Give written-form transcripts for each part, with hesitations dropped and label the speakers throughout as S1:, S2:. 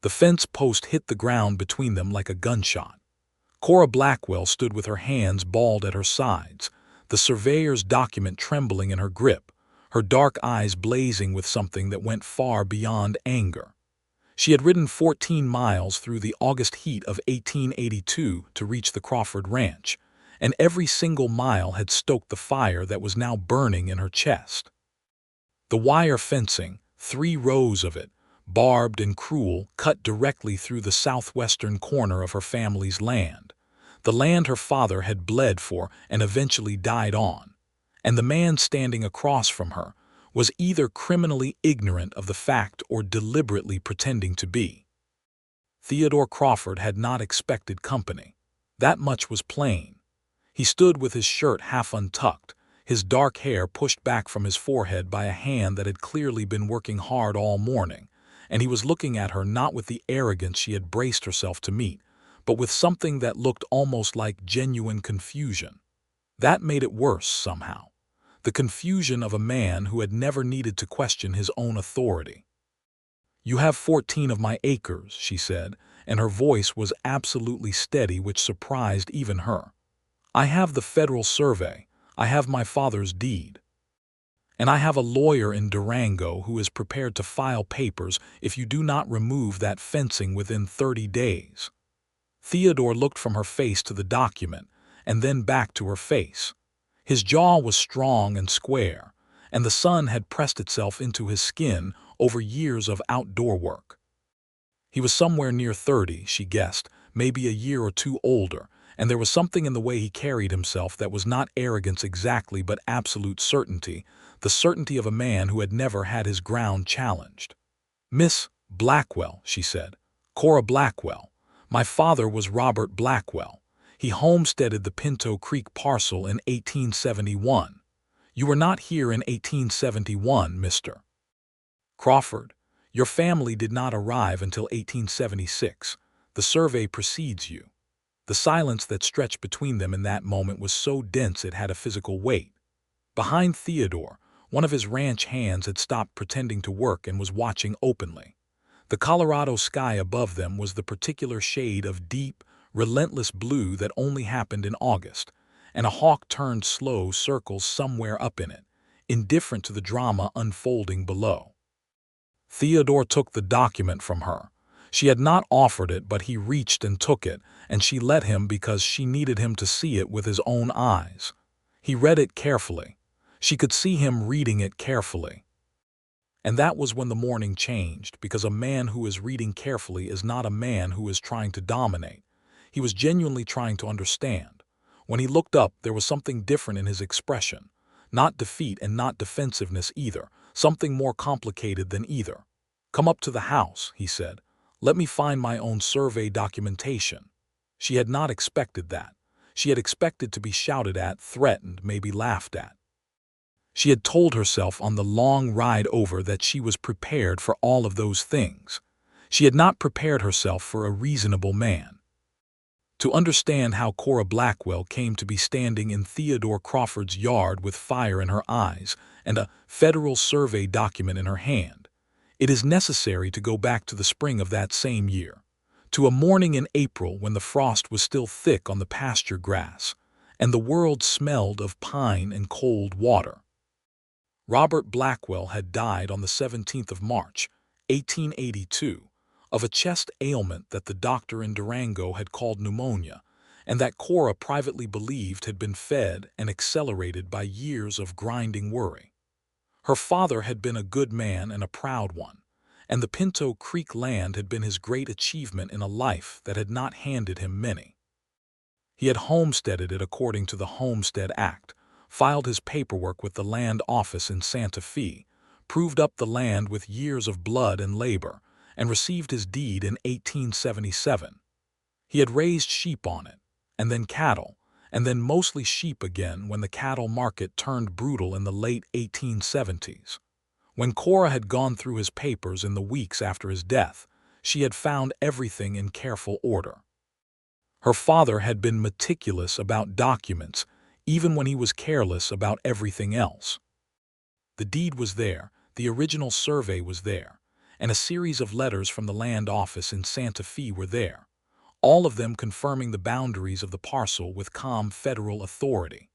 S1: The fence post hit the ground between them like a gunshot. Cora Blackwell stood with her hands balled at her sides, the surveyor's document trembling in her grip, her dark eyes blazing with something that went far beyond anger. She had ridden 14 miles through the August heat of 1882 to reach the Crawford ranch, and every single mile had stoked the fire that was now burning in her chest. The wire fencing, 3 rows of it, barbed and cruel, cut directly through the southwestern corner of her family's land, the land her father had bled for and eventually died on, and the man standing across from her was either criminally ignorant of the fact or deliberately pretending to be. Theodore Crawford had not expected company. That much was plain. He stood with his shirt half untucked, his dark hair pushed back from his forehead by a hand that had clearly been working hard all morning, and he was looking at her not with the arrogance she had braced herself to meet, but with something that looked almost like genuine confusion. That made it worse somehow. The confusion of a man who had never needed to question his own authority. "You have 14 of my acres," she said, and her voice was absolutely steady, which surprised even her. "I have the federal survey, I have my father's deed. And I have a lawyer in Durango who is prepared to file papers if you do not remove that fencing within 30 days. Theodore looked from her face to the document, and then back to her face. His jaw was strong and square, and the sun had pressed itself into his skin over years of outdoor work. He was somewhere near 30, she guessed, maybe a year or two older, and there was something in the way he carried himself that was not arrogance exactly but absolute certainty, the certainty of a man who had never had his ground challenged. "Miss Blackwell," she said. "Cora Blackwell. My father was Robert Blackwell. He homesteaded the Pinto Creek parcel in 1871. You were not here in 1871, Mr. Crawford. Your family did not arrive until 1876. The survey precedes you." The silence that stretched between them in that moment was so dense it had a physical weight. Behind Theodore, one of his ranch hands had stopped pretending to work and was watching openly. The Colorado sky above them was the particular shade of deep, relentless blue that only happened in August, and a hawk turned slow circles somewhere up in it, indifferent to the drama unfolding below. Theodore took the document from her. She had not offered it, but he reached and took it, and she let him because she needed him to see it with his own eyes. He read it carefully. She could see him reading it carefully. And that was when the morning changed, because a man who is reading carefully is not a man who is trying to dominate. He was genuinely trying to understand. When he looked up, there was something different in his expression. Not defeat and not defensiveness either, something more complicated than either. "Come up to the house," he said. "Let me find my own survey documentation." She had not expected that. She had expected to be shouted at, threatened, maybe laughed at. She had told herself on the long ride over that she was prepared for all of those things. She had not prepared herself for a reasonable man. To understand how Cora Blackwell came to be standing in Theodore Crawford's yard with fire in her eyes and a federal survey document in her hand, it is necessary to go back to the spring of that same year, to a morning in April when the frost was still thick on the pasture grass, and the world smelled of pine and cold water. Robert Blackwell had died on the 17th of March, 1882, of a chest ailment that the doctor in Durango had called pneumonia, and that Cora privately believed had been fed and accelerated by years of grinding worry. Her father had been a good man and a proud one, and the Pinto Creek land had been his great achievement in a life that had not handed him many. He had homesteaded it according to the Homestead Act, filed his paperwork with the land office in Santa Fe, proved up the land with years of blood and labor, and received his deed in 1877. He had raised sheep on it, and then cattle, and then mostly sheep again when the cattle market turned brutal in the late 1870s. When Cora had gone through his papers in the weeks after his death, she had found everything in careful order. Her father had been meticulous about documents, even when he was careless about everything else. The deed was there, the original survey was there, and a series of letters from the land office in Santa Fe were there, all of them confirming the boundaries of the parcel with calm federal authority.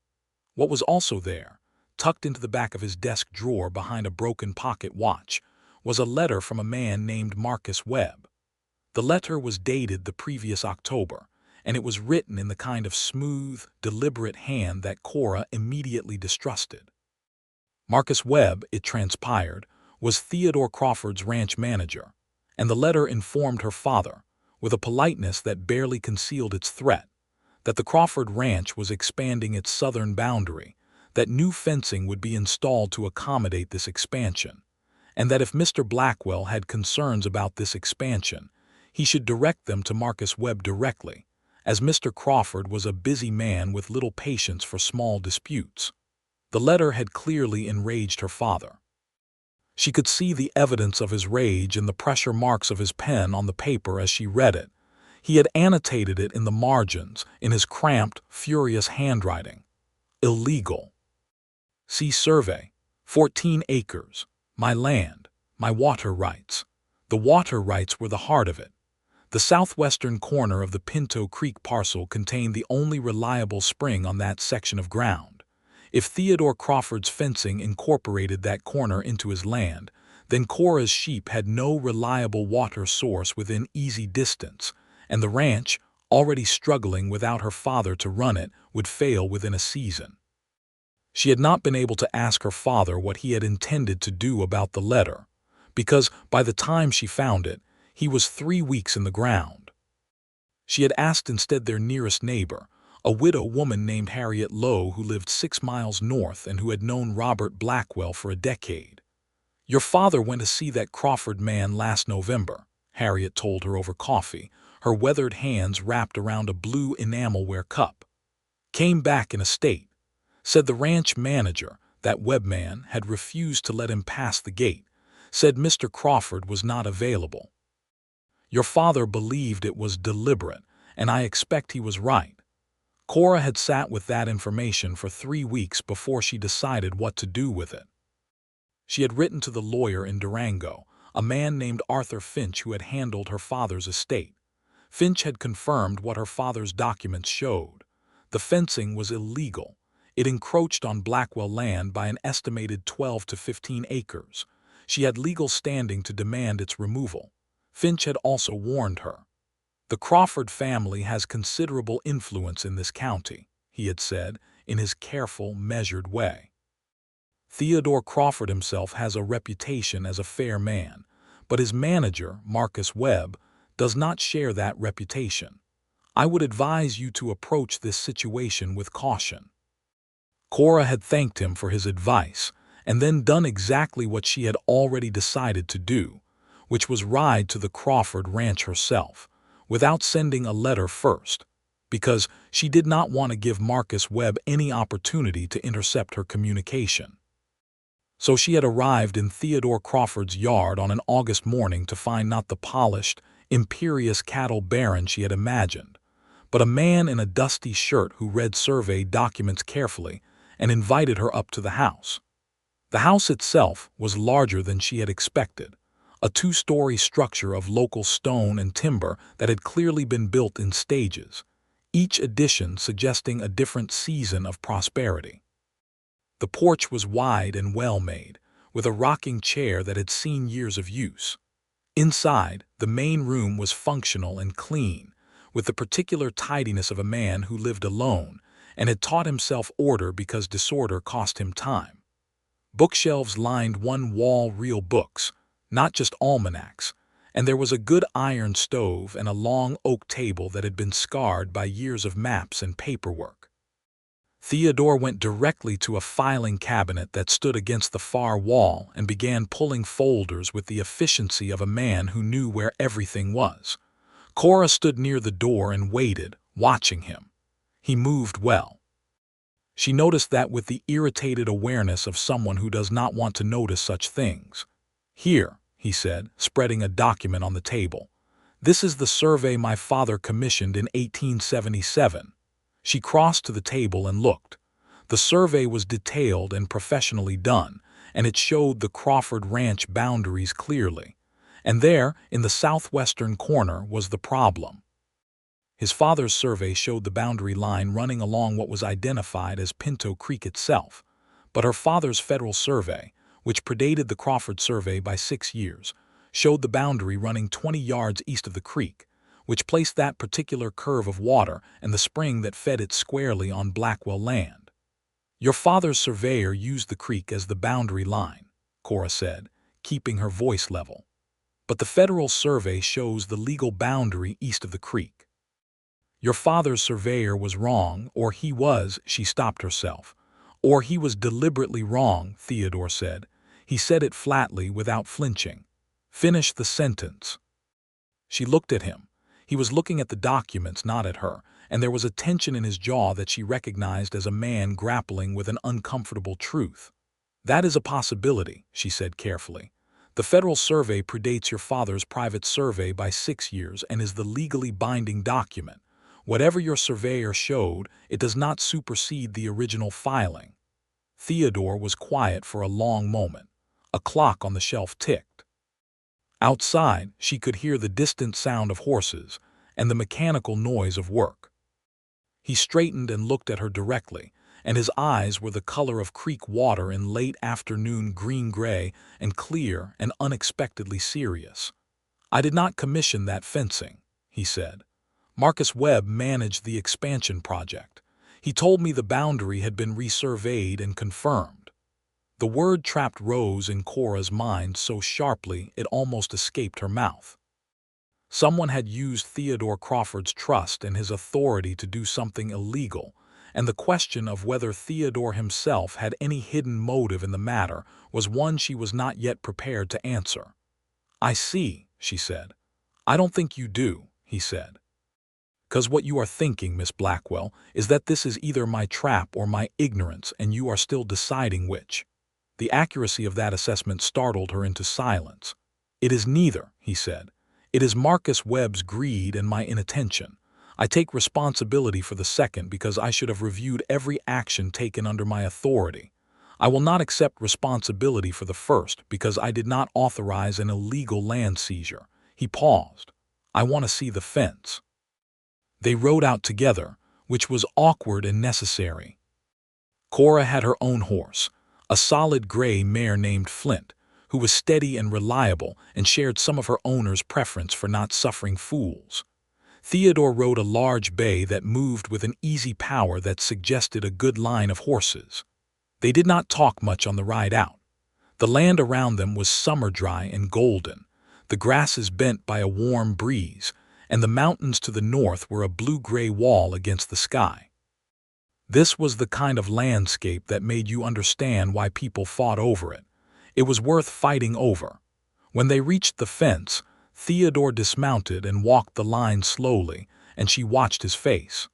S1: What was also there, tucked into the back of his desk drawer behind a broken pocket watch, was a letter from a man named Marcus Webb. The letter was dated the previous October, and it was written in the kind of smooth, deliberate hand that Cora immediately distrusted. Marcus Webb, it transpired, was Theodore Crawford's ranch manager, and the letter informed her father, with a politeness that barely concealed its threat, that the Crawford ranch was expanding its southern boundary, that new fencing would be installed to accommodate this expansion, and that if Mr. Blackwell had concerns about this expansion, he should direct them to Marcus Webb directly, as Mr. Crawford was a busy man with little patience for small disputes. The letter had clearly enraged her father. She could see the evidence of his rage in the pressure marks of his pen on the paper as she read it. He had annotated it in the margins, in his cramped, furious handwriting. Illegal. See survey. 14 acres. My land. My water rights. The water rights were the heart of it. The southwestern corner of the Pinto Creek parcel contained the only reliable spring on that section of ground. If Theodore Crawford's fencing incorporated that corner into his land, then Cora's sheep had no reliable water source within easy distance, and the ranch, already struggling without her father to run it, would fail within a season. She had not been able to ask her father what he had intended to do about the letter, because by the time she found it, he was 3 weeks in the ground. She had asked instead their nearest neighbor, a widow woman named Harriet Lowe who lived 6 miles north and who had known Robert Blackwell for a decade. "Your father went to see that Crawford man last November," Harriet told her over coffee, her weathered hands wrapped around a blue enamelware cup. "Came back in a state. Said the ranch manager, that Webb man, had refused to let him pass the gate. Said Mr. Crawford was not available. Your father believed it was deliberate, and I expect he was right." Cora had sat with that information for 3 weeks before she decided what to do with it. She had written to the lawyer in Durango, a man named Arthur Finch who had handled her father's estate. Finch had confirmed what her father's documents showed. The fencing was illegal. It encroached on Blackwell land by an estimated 12 to 15 acres. She had legal standing to demand its removal. Finch had also warned her. "The Crawford family has considerable influence in this county," he had said, in his careful, measured way. "Theodore Crawford himself has a reputation as a fair man, but his manager, Marcus Webb, does not share that reputation. I would advise you to approach this situation with caution." Cora had thanked him for his advice, and then done exactly what she had already decided to do, which was ride to the Crawford ranch herself, without sending a letter first, because she did not want to give Marcus Webb any opportunity to intercept her communication. So she had arrived in Theodore Crawford's yard on an August morning to find not the polished, imperious cattle baron she had imagined, but a man in a dusty shirt who read survey documents carefully and invited her up to the house. The house itself was larger than she had expected, a 2-story structure of local stone and timber that had clearly been built in stages, each addition suggesting a different season of prosperity. The porch was wide and well-made, with a rocking chair that had seen years of use. Inside, the main room was functional and clean, with the particular tidiness of a man who lived alone and had taught himself order because disorder cost him time. Bookshelves lined one wall, real books, not just almanacs, and there was a good iron stove and a long oak table that had been scarred by years of maps and paperwork. Theodore went directly to a filing cabinet that stood against the far wall and began pulling folders with the efficiency of a man who knew where everything was. Cora stood near the door and waited, watching him. He moved well. She noticed that with the irritated awareness of someone who does not want to notice such things. "Here," he said, spreading a document on the table. "This is the survey my father commissioned in 1877. She crossed to the table and looked. The survey was detailed and professionally done, and it showed the Crawford ranch boundaries clearly. And there, in the southwestern corner, was the problem. His father's survey showed the boundary line running along what was identified as Pinto Creek itself, but her father's federal survey, which predated the Crawford survey by 6 years, showed the boundary running 20 yards east of the creek, which placed that particular curve of water and the spring that fed it squarely on Blackwell land. "Your father's surveyor used the creek as the boundary line," Cora said, keeping her voice level. "But the federal survey shows the legal boundary east of the creek." "Your father's surveyor was wrong, or he was," she stopped herself. "Or he was deliberately wrong," Theodore said. He said it flatly, without flinching. "Finish the sentence." She looked at him. He was looking at the documents, not at her, and there was a tension in his jaw that she recognized as a man grappling with an uncomfortable truth. "That is a possibility," she said carefully. "The federal survey predates your father's private survey by 6 years and is the legally binding document. Whatever your surveyor showed, it does not supersede the original filing." Theodore was quiet for a long moment. A clock on the shelf ticked. Outside, she could hear the distant sound of horses and the mechanical noise of work. He straightened and looked at her directly, and his eyes were the color of creek water in late afternoon green-gray and clear and unexpectedly serious. "I did not commission that fencing," he said. "Marcus Webb managed the expansion project. He told me the boundary had been resurveyed and confirmed." The word trapped rose in Cora's mind so sharply it almost escaped her mouth. Someone had used Theodore Crawford's trust and his authority to do something illegal, and the question of whether Theodore himself had any hidden motive in the matter was one she was not yet prepared to answer. "I see," she said. "I don't think you do," he said. "'Cause what you are thinking, Miss Blackwell, is that this is either my trap or my ignorance, and you are still deciding which." The accuracy of that assessment startled her into silence. "It is neither," he said. "It is Marcus Webb's greed and my inattention. I take responsibility for the second because I should have reviewed every action taken under my authority. I will not accept responsibility for the first because I did not authorize an illegal land seizure." He paused. "I want to see the fence." They rode out together, which was awkward and necessary. Cora had her own horse, a solid gray mare named Flint, who was steady and reliable and shared some of her owner's preference for not suffering fools. Theodore rode a large bay that moved with an easy power that suggested a good line of horses. They did not talk much on the ride out. The land around them was summer-dry and golden, the grasses bent by a warm breeze, and the mountains to the north were a blue-gray wall against the sky. This was the kind of landscape that made you understand why people fought over it. It was worth fighting over. When they reached the fence, Theodore dismounted and walked the line slowly, and she watched his face.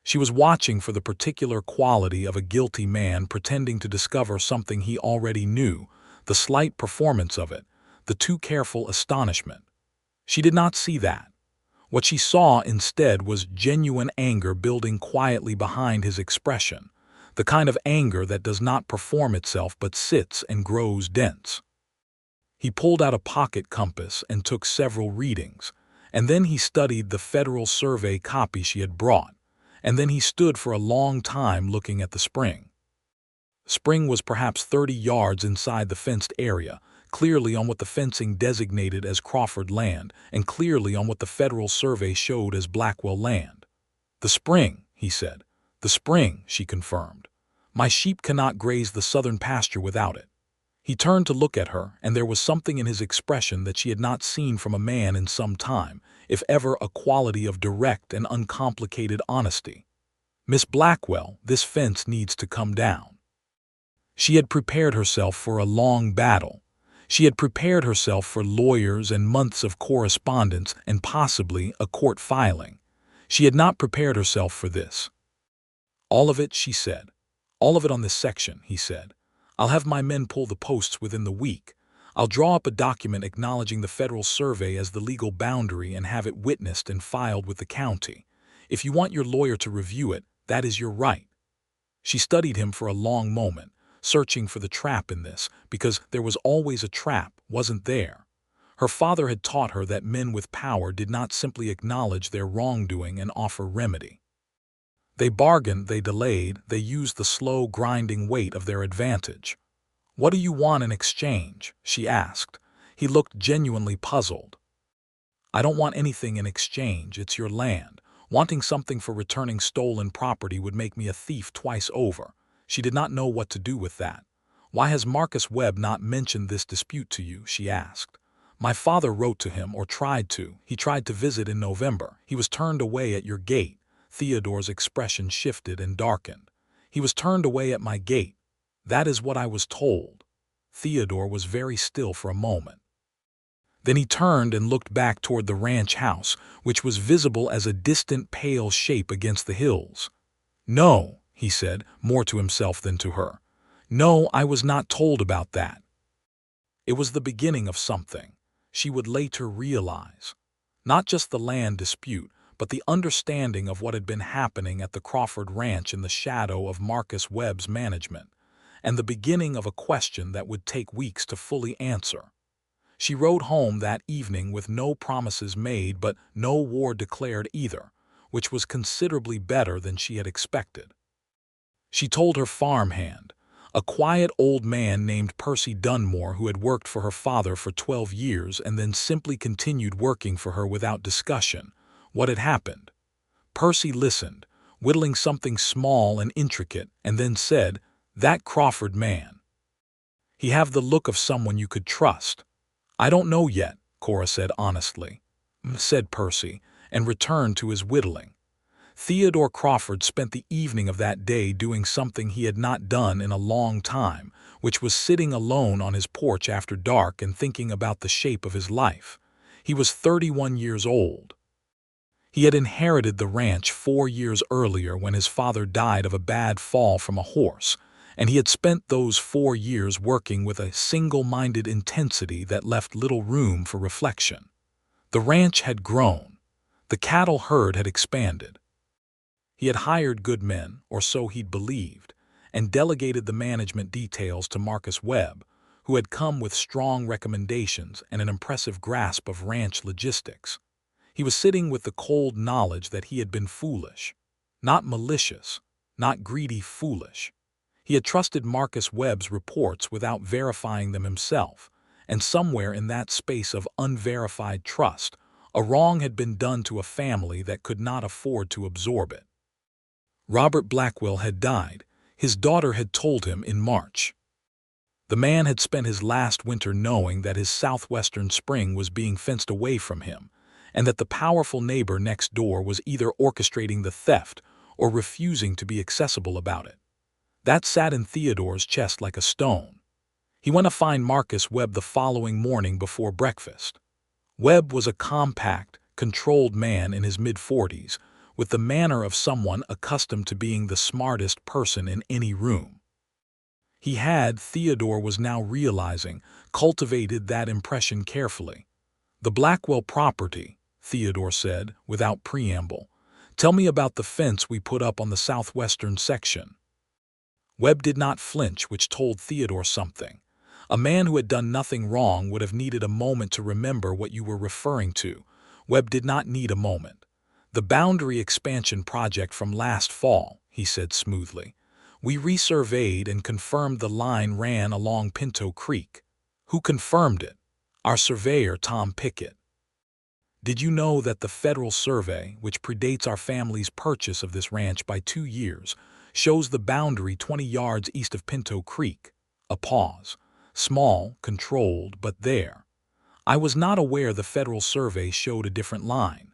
S1: She was watching for the particular quality of a guilty man pretending to discover something he already knew, the slight performance of it, the too careful astonishment. She did not see that. What she saw instead was genuine anger building quietly behind his expression, the kind of anger that does not perform itself but sits and grows dense. He pulled out a pocket compass and took several readings, and then he studied the Federal Survey copy she had brought, and then he stood for a long time looking at the spring. The spring was perhaps 30 yards inside the fenced area, clearly on what the fencing designated as Crawford land, and clearly on what the Federal Survey showed as Blackwell land. "The spring," he said. "The spring," she confirmed. "My sheep cannot graze the southern pasture without it." He turned to look at her, and there was something in his expression that she had not seen from a man in some time, if ever a quality of direct and uncomplicated honesty. "Miss Blackwell, this fence needs to come down." She had prepared herself for a long battle. She had prepared herself for lawyers and months of correspondence and possibly a court filing. She had not prepared herself for this. "All of it," she said. "All of it on this section," he said. "I'll have my men pull the posts within the week. I'll draw up a document acknowledging the Federal Survey as the legal boundary and have it witnessed and filed with the county. If you want your lawyer to review it, that is your right." She studied him for a long moment, searching for the trap in this, because there was always a trap, wasn't there? Her father had taught her that men with power did not simply acknowledge their wrongdoing and offer remedy. They bargained, they delayed, they used the slow, grinding weight of their advantage. "What do you want in exchange?" she asked. He looked genuinely puzzled. "I don't want anything in exchange. It's your land. Wanting something for returning stolen property would make me a thief twice over." She did not know what to do with that. "Why has Marcus Webb not mentioned this dispute to you?" she asked. "My father wrote to him, or tried to. He tried to visit in November. He was turned away at your gate." Theodore's expression shifted and darkened. "He was turned away at my gate. That is what I was told." Theodore was very still for a moment. Then he turned and looked back toward the ranch house, which was visible as a distant pale shape against the hills. "No," he said, more to himself than to her. "No, I was not told about that." It was the beginning of something, she would later realize. Not just the land dispute, but the understanding of what had been happening at the Crawford Ranch in the shadow of Marcus Webb's management, and the beginning of a question that would take weeks to fully answer. She rode home that evening with no promises made but no war declared either, which was considerably better than she had expected. She told her farmhand, a quiet old man named Percy Dunmore who had worked for her father for 12 years and then simply continued working for her without discussion, what had happened. Percy listened, whittling something small and intricate, and then said, "That Crawford man. He have the look of someone you could trust." "I don't know yet," Cora said honestly. Said Percy, and returned to his whittling. Theodore Crawford spent the evening of that day doing something he had not done in a long time, which was sitting alone on his porch after dark and thinking about the shape of his life. He was 31 years old. He had inherited the ranch 4 years earlier when his father died of a bad fall from a horse, and he had spent those 4 years working with a single-minded intensity that left little room for reflection. The ranch had grown. The cattle herd had expanded. He had hired good men, or so he'd believed, and delegated the management details to Marcus Webb, who had come with strong recommendations and an impressive grasp of ranch logistics. He was sitting with the cold knowledge that he had been foolish. Not malicious, not greedy, foolish. He had trusted Marcus Webb's reports without verifying them himself, and somewhere in that space of unverified trust, a wrong had been done to a family that could not afford to absorb it. Robert Blackwell had died, his daughter had told him in March. The man had spent his last winter knowing that his southwestern spring was being fenced away from him, and that the powerful neighbor next door was either orchestrating the theft or refusing to be accessible about it. That sat in Theodore's chest like a stone. He went to find Marcus Webb the following morning before breakfast. Webb was a compact, controlled man in his mid-40s, with the manner of someone accustomed to being the smartest person in any room. He had, Theodore was now realizing, cultivated that impression carefully. "The Blackwell property," Theodore said, without preamble. "Tell me about the fence we put up on the southwestern section." Webb did not flinch, which told Theodore something. A man who had done nothing wrong would have needed a moment to remember what you were referring to. Webb did not need a moment. "The boundary expansion project from last fall," he said smoothly. "We resurveyed and confirmed the line ran along Pinto Creek." "Who confirmed it?" "Our surveyor, Tom Pickett." "Did you know that the federal survey, which predates our family's purchase of this ranch by 2 years, shows the boundary 20 yards east of Pinto Creek?" A pause. Small, controlled, but there. "I was not aware the federal survey showed a different line.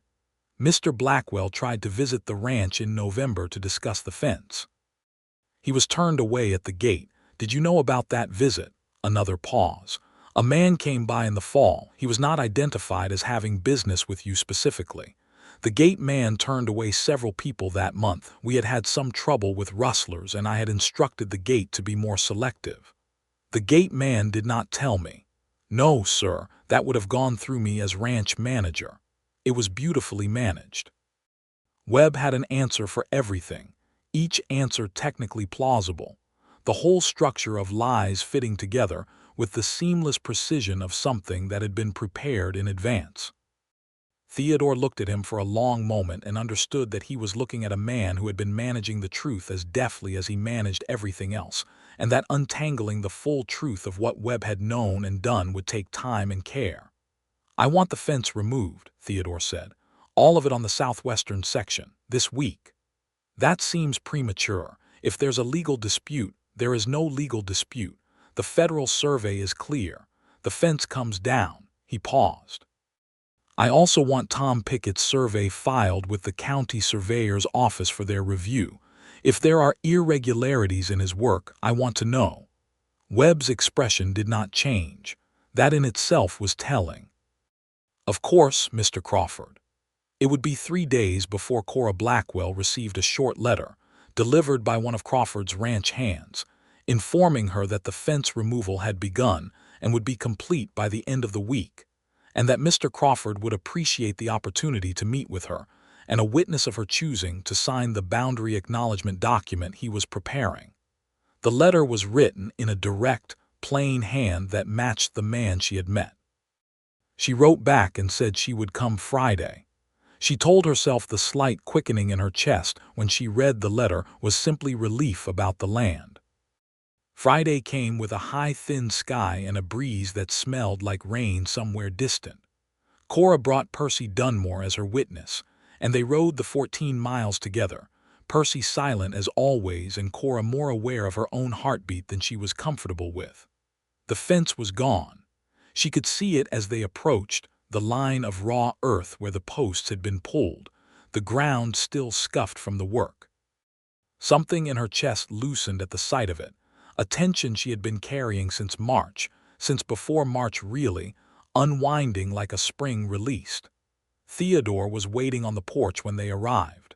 S1: Mr. Blackwell tried to visit the ranch in November to discuss the fence. He was turned away at the gate. Did you know about that visit?" Another pause. "A man came by in the fall. He was not identified as having business with you specifically. The gate man turned away several people that month. We had had some trouble with rustlers and I had instructed the gate to be more selective." "The gate man did not tell me." "No, sir, that would have gone through me as ranch manager. It was beautifully managed." Webb had an answer for everything, each answer technically plausible. The whole structure of lies fitting together, with the seamless precision of something that had been prepared in advance. Theodore looked at him for a long moment and understood that he was looking at a man who had been managing the truth as deftly as he managed everything else, and that untangling the full truth of what Webb had known and done would take time and care. "I want the fence removed," Theodore said. "All of it on the southwestern section, this week." "That seems premature. If there's a legal dispute, there is no legal dispute. The federal survey is clear. The fence comes down." He paused. "I also want Tom Pickett's survey filed with the county surveyor's office for their review. If there are irregularities in his work, I want to know." Webb's expression did not change. That in itself was telling. "Of course, Mr. Crawford." It would be 3 days before Cora Blackwell received a short letter, delivered by one of Crawford's ranch hands, informing her that the fence removal had begun and would be complete by the end of the week, and that Mr. Crawford would appreciate the opportunity to meet with her, and a witness of her choosing to sign the boundary acknowledgement document he was preparing. The letter was written in a direct, plain hand that matched the man she had met. She wrote back and said she would come Friday. She told herself the slight quickening in her chest when she read the letter was simply relief about the land. Friday came with a high, thin sky and a breeze that smelled like rain somewhere distant. Cora brought Percy Dunmore as her witness, and they rode the 14 miles together, Percy silent as always and Cora more aware of her own heartbeat than she was comfortable with. The fence was gone. She could see it as they approached, the line of raw earth where the posts had been pulled, the ground still scuffed from the work. Something in her chest loosened at the sight of it, a tension she had been carrying since March, since before March really, unwinding like a spring released. Theodore was waiting on the porch when they arrived.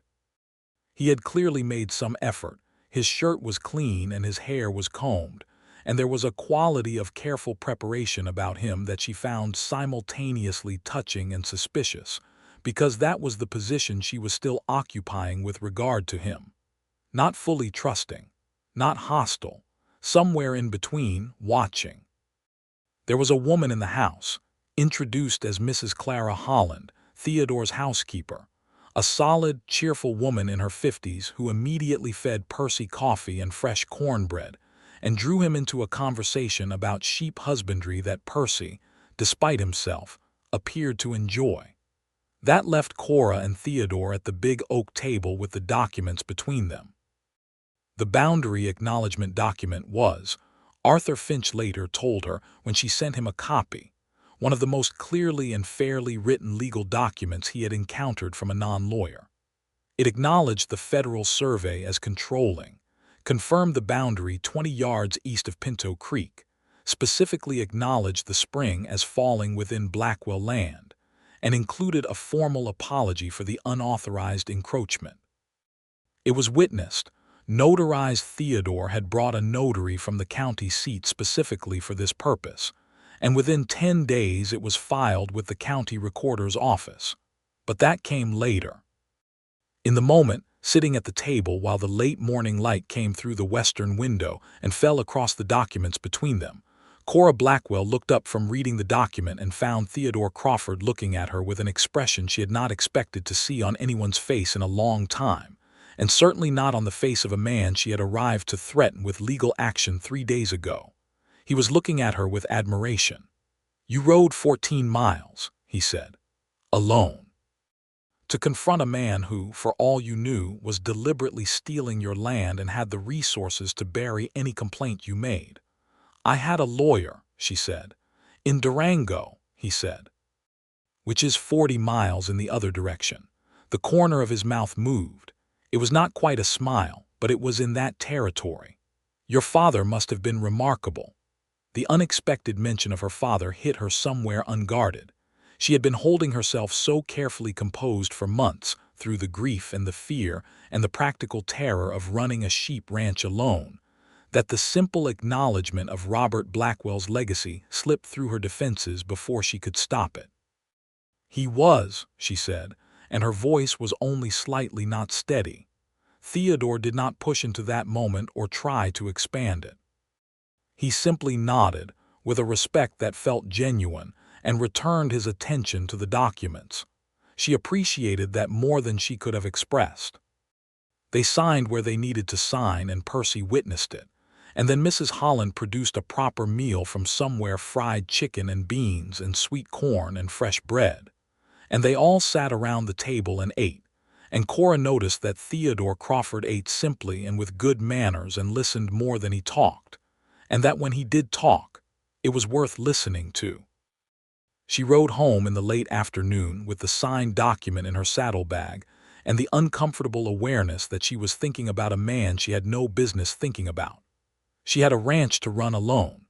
S1: He had clearly made some effort. His shirt was clean and his hair was combed, and there was a quality of careful preparation about him that she found simultaneously touching and suspicious, because that was the position she was still occupying with regard to him. Not fully trusting, not hostile, somewhere in between, watching. There was a woman in the house, introduced as Mrs. Clara Holland, Theodore's housekeeper, a solid, cheerful woman in her 50s who immediately fed Percy coffee and fresh cornbread, and drew him into a conversation about sheep husbandry that Percy, despite himself, appeared to enjoy. That left Cora and Theodore at the big oak table with the documents between them. The boundary acknowledgement document was, Arthur Finch later told her when she sent him a copy, one of the most clearly and fairly written legal documents he had encountered from a non-lawyer. It acknowledged the federal survey as controlling, confirmed the boundary 20 yards east of Pinto Creek, specifically acknowledged the spring as falling within Blackwell land, and included a formal apology for the unauthorized encroachment. It was witnessed. Notarized. Theodore had brought a notary from the county seat specifically for this purpose, and within 10 days it was filed with the county recorder's office. But that came later. In the moment, sitting at the table while the late morning light came through the western window and fell across the documents between them, Cora Blackwell looked up from reading the document and found Theodore Crawford looking at her with an expression she had not expected to see on anyone's face in a long time, and certainly not on the face of a man she had arrived to threaten with legal action 3 days ago. He was looking at her with admiration. "You rode 14 miles, he said. "Alone. To confront a man who, for all you knew, was deliberately stealing your land and had the resources to bury any complaint you made." "I had a lawyer," she said. "In Durango," he said. "Which is 40 miles in the other direction." The corner of his mouth moved. It was not quite a smile, but it was in that territory. "Your father must have been remarkable." The unexpected mention of her father hit her somewhere unguarded. She had been holding herself so carefully composed for months through the grief and the fear and the practical terror of running a sheep ranch alone, that the simple acknowledgement of Robert Blackwell's legacy slipped through her defenses before she could stop it. "He was," she said, and her voice was only slightly not steady. Theodore did not push into that moment or try to expand it. He simply nodded, with a respect that felt genuine, and returned his attention to the documents. She appreciated that more than she could have expressed. They signed where they needed to sign, and Percy witnessed it. And then Mrs. Holland produced a proper meal from somewhere: fried chicken and beans and sweet corn and fresh bread. And they all sat around the table and ate. And Cora noticed that Theodore Crawford ate simply and with good manners and listened more than he talked. And that when he did talk, it was worth listening to. She rode home in the late afternoon with the signed document in her saddlebag and the uncomfortable awareness that she was thinking about a man she had no business thinking about. She had a ranch to run alone.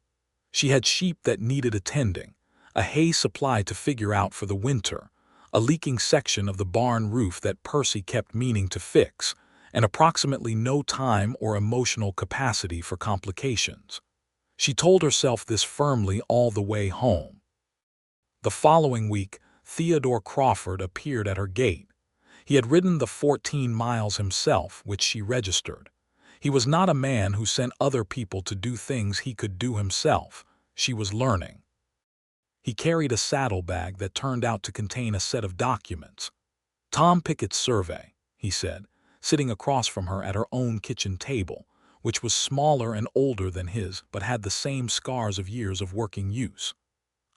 S1: She had sheep that needed attending, a hay supply to figure out for the winter, a leaking section of the barn roof that Percy kept meaning to fix, and approximately no time or emotional capacity for complications. She told herself this firmly all the way home. The following week, Theodore Crawford appeared at her gate. He had ridden the 14 miles himself, which she registered. He was not a man who sent other people to do things he could do himself. She was learning. He carried a saddlebag that turned out to contain a set of documents. "Tom Pickett's survey," he said, sitting across from her at her own kitchen table, which was smaller and older than his but had the same scars of years of working use.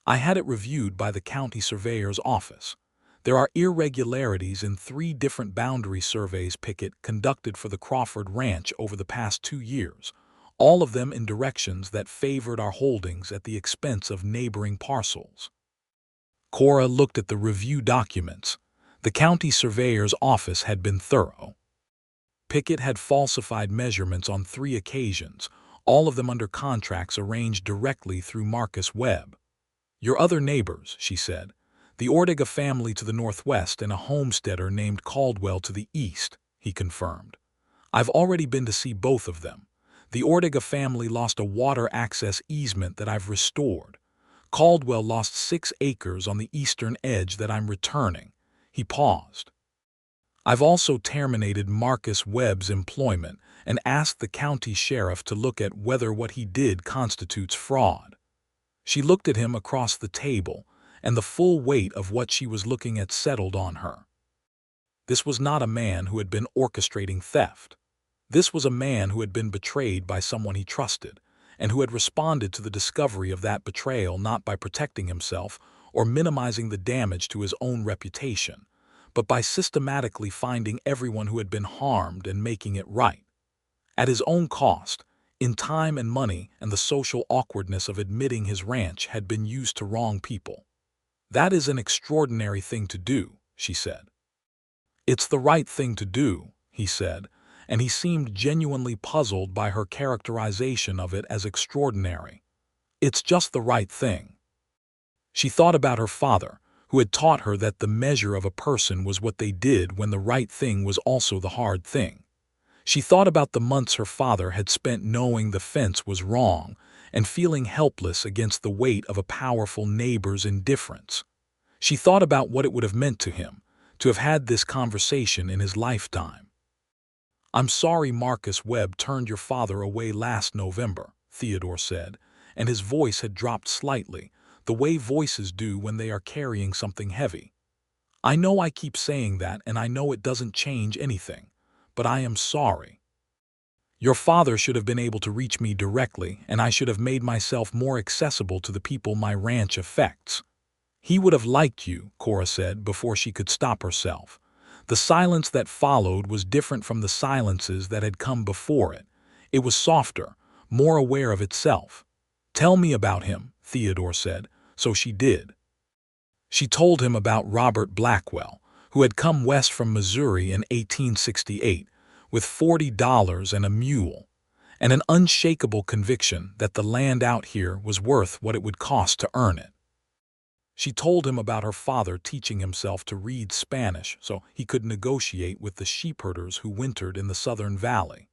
S1: "I had it reviewed by the county surveyor's office. There are irregularities in 3 different boundary surveys Pickett conducted for the Crawford Ranch over the past 2 years, all of them in directions that favored our holdings at the expense of neighboring parcels." Cora looked at the review documents. The county surveyor's office had been thorough. Pickett had falsified measurements on 3 occasions, all of them under contracts arranged directly through Marcus Webb. "Your other neighbors," she said, "the Ortega family to the northwest and a homesteader named Caldwell to the east," he confirmed. "I've already been to see both of them. The Ortega family lost a water access easement that I've restored. Caldwell lost 6 acres on the eastern edge that I'm returning." He paused. "I've also terminated Marcus Webb's employment and asked the county sheriff to look at whether what he did constitutes fraud." She looked at him across the table, and the full weight of what she was looking at settled on her. This was not a man who had been orchestrating theft. This was a man who had been betrayed by someone he trusted, and who had responded to the discovery of that betrayal not by protecting himself or minimizing the damage to his own reputation, but by systematically finding everyone who had been harmed and making it right. At his own cost, in time and money, and the social awkwardness of admitting his ranch had been used to wrong people. "That is an extraordinary thing to do," she said. "It's the right thing to do," he said, and he seemed genuinely puzzled by her characterization of it as extraordinary. "It's just the right thing." She thought about her father, who had taught her that the measure of a person was what they did when the right thing was also the hard thing. She thought about the months her father had spent knowing the fence was wrong and feeling helpless against the weight of a powerful neighbor's indifference. She thought about what it would have meant to him to have had this conversation in his lifetime. "I'm sorry Marcus Webb turned your father away last November," Theodore said, and his voice had dropped slightly, the way voices do when they are carrying something heavy. "I know I keep saying that, and I know it doesn't change anything, but I am sorry. Your father should have been able to reach me directly, and I should have made myself more accessible to the people my ranch affects." "He would have liked you," Cora said before she could stop herself. The silence that followed was different from the silences that had come before it. It was softer, more aware of itself. "Tell me about him," Theodore said, so she did. She told him about Robert Blackwell, who had come west from Missouri in 1868 with $40 and a mule, and an unshakable conviction that the land out here was worth what it would cost to earn it. She told him about her father teaching himself to read Spanish so he could negotiate with the sheepherders who wintered in the Southern Valley,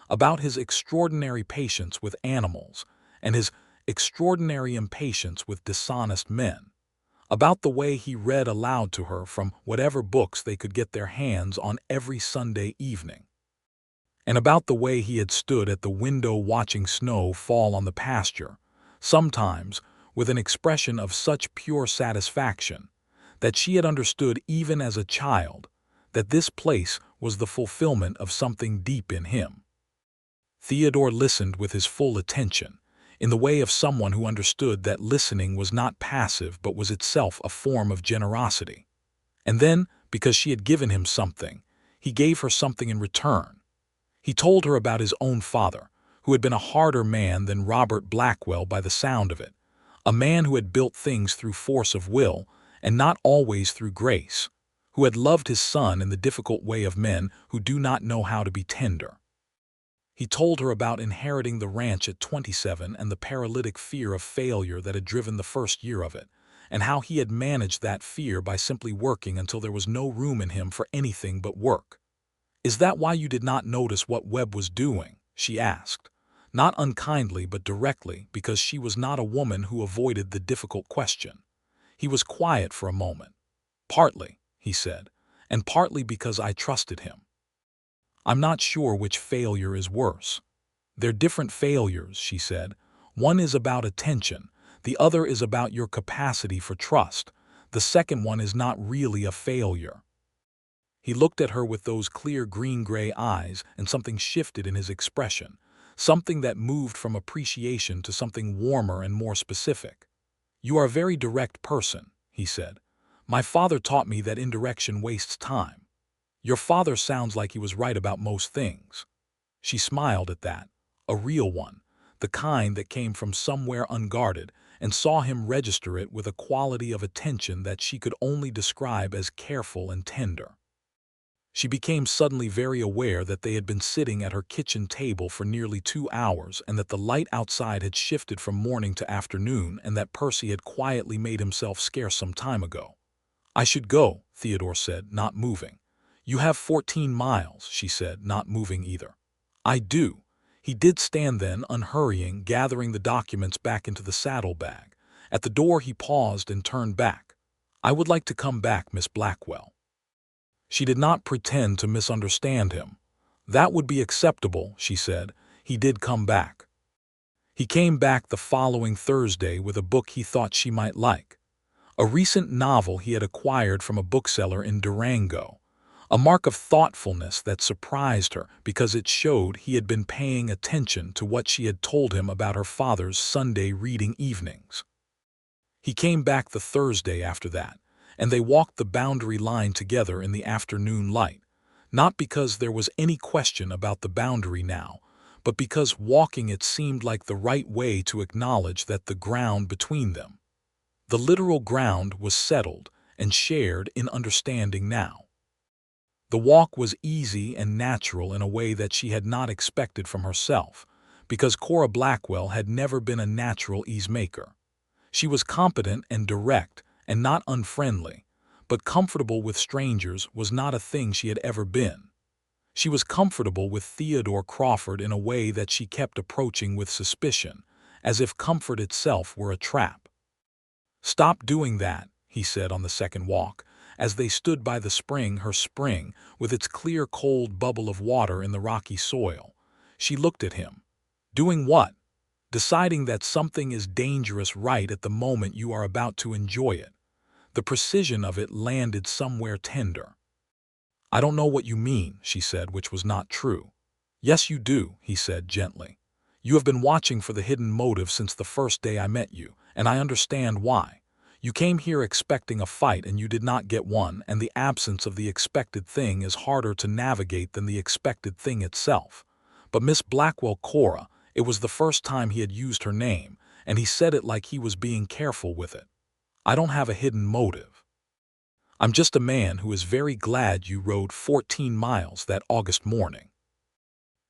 S1: about his extraordinary patience with animals and his extraordinary impatience with dishonest men, about the way he read aloud to her from whatever books they could get their hands on every Sunday evening, and about the way he had stood at the window watching snow fall on the pasture, sometimes with an expression of such pure satisfaction that she had understood even as a child that this place was the fulfillment of something deep in him. Theodore listened with his full attention, in the way of someone who understood that listening was not passive but was itself a form of generosity. And then, because she had given him something, he gave her something in return. He told her about his own father, who had been a harder man than Robert Blackwell by the sound of it, a man who had built things through force of will and not always through grace, who had loved his son in the difficult way of men who do not know how to be tender. He told her about inheriting the ranch at 27 and the paralytic fear of failure that had driven the first year of it, and how he had managed that fear by simply working until there was no room in him for anything but work. "Is that why you did not notice what Webb was doing?" she asked, not unkindly but directly, because she was not a woman who avoided the difficult question. He was quiet for a moment. "Partly," he said, "and partly because I trusted him. I'm not sure which failure is worse." "They're different failures," she said. "One is about attention. The other is about your capacity for trust. The second one is not really a failure." He looked at her with those clear green-gray eyes, and something shifted in his expression, something that moved from appreciation to something warmer and more specific. "You are a very direct person," he said. "My father taught me that indirection wastes time. Your father sounds like he was right about most things." She smiled at that, a real one, the kind that came from somewhere unguarded, and saw him register it with a quality of attention that she could only describe as careful and tender. She became suddenly very aware that they had been sitting at her kitchen table for nearly 2 hours and that the light outside had shifted from morning to afternoon and that Percy had quietly made himself scarce some time ago. "I should go," Theodore said, not moving. "You have 14 miles, she said, not moving either. "I do." He did stand then, unhurrying, gathering the documents back into the saddlebag. At the door he paused and turned back. "I would like to come back, Miss Blackwell." She did not pretend to misunderstand him. "That would be acceptable," she said. He did come back. He came back the following Thursday with a book he thought she might like. A recent novel he had acquired from a bookseller in Durango. A mark of thoughtfulness that surprised her because it showed he had been paying attention to what she had told him about her father's Sunday reading evenings. He came back the Thursday after that, and they walked the boundary line together in the afternoon light, not because there was any question about the boundary now, but because walking it seemed like the right way to acknowledge that the ground between them, the literal ground, was settled and shared in understanding now. The walk was easy and natural in a way that she had not expected from herself, because Cora Blackwell had never been a natural ease-maker. She was competent and direct and not unfriendly, but comfortable with strangers was not a thing she had ever been. She was comfortable with Theodore Crawford in a way that she kept approaching with suspicion, as if comfort itself were a trap. "Stop doing that," he said on the second walk, as they stood by the spring, her spring, with its clear cold bubble of water in the rocky soil. She looked at him. "Doing what?" "Deciding that something is dangerous right at the moment you are about to enjoy it." The precision of it landed somewhere tender. "I don't know what you mean," she said, which was not true. "Yes, you do," he said gently. "You have been watching for the hidden motive since the first day I met you, and I understand why. You came here expecting a fight and you did not get one, and the absence of the expected thing is harder to navigate than the expected thing itself. But Miss Blackwell, Cora," it was the first time he had used her name, and he said it like he was being careful with it. "I don't have a hidden motive. I'm just a man who is very glad you rode 14 miles that August morning."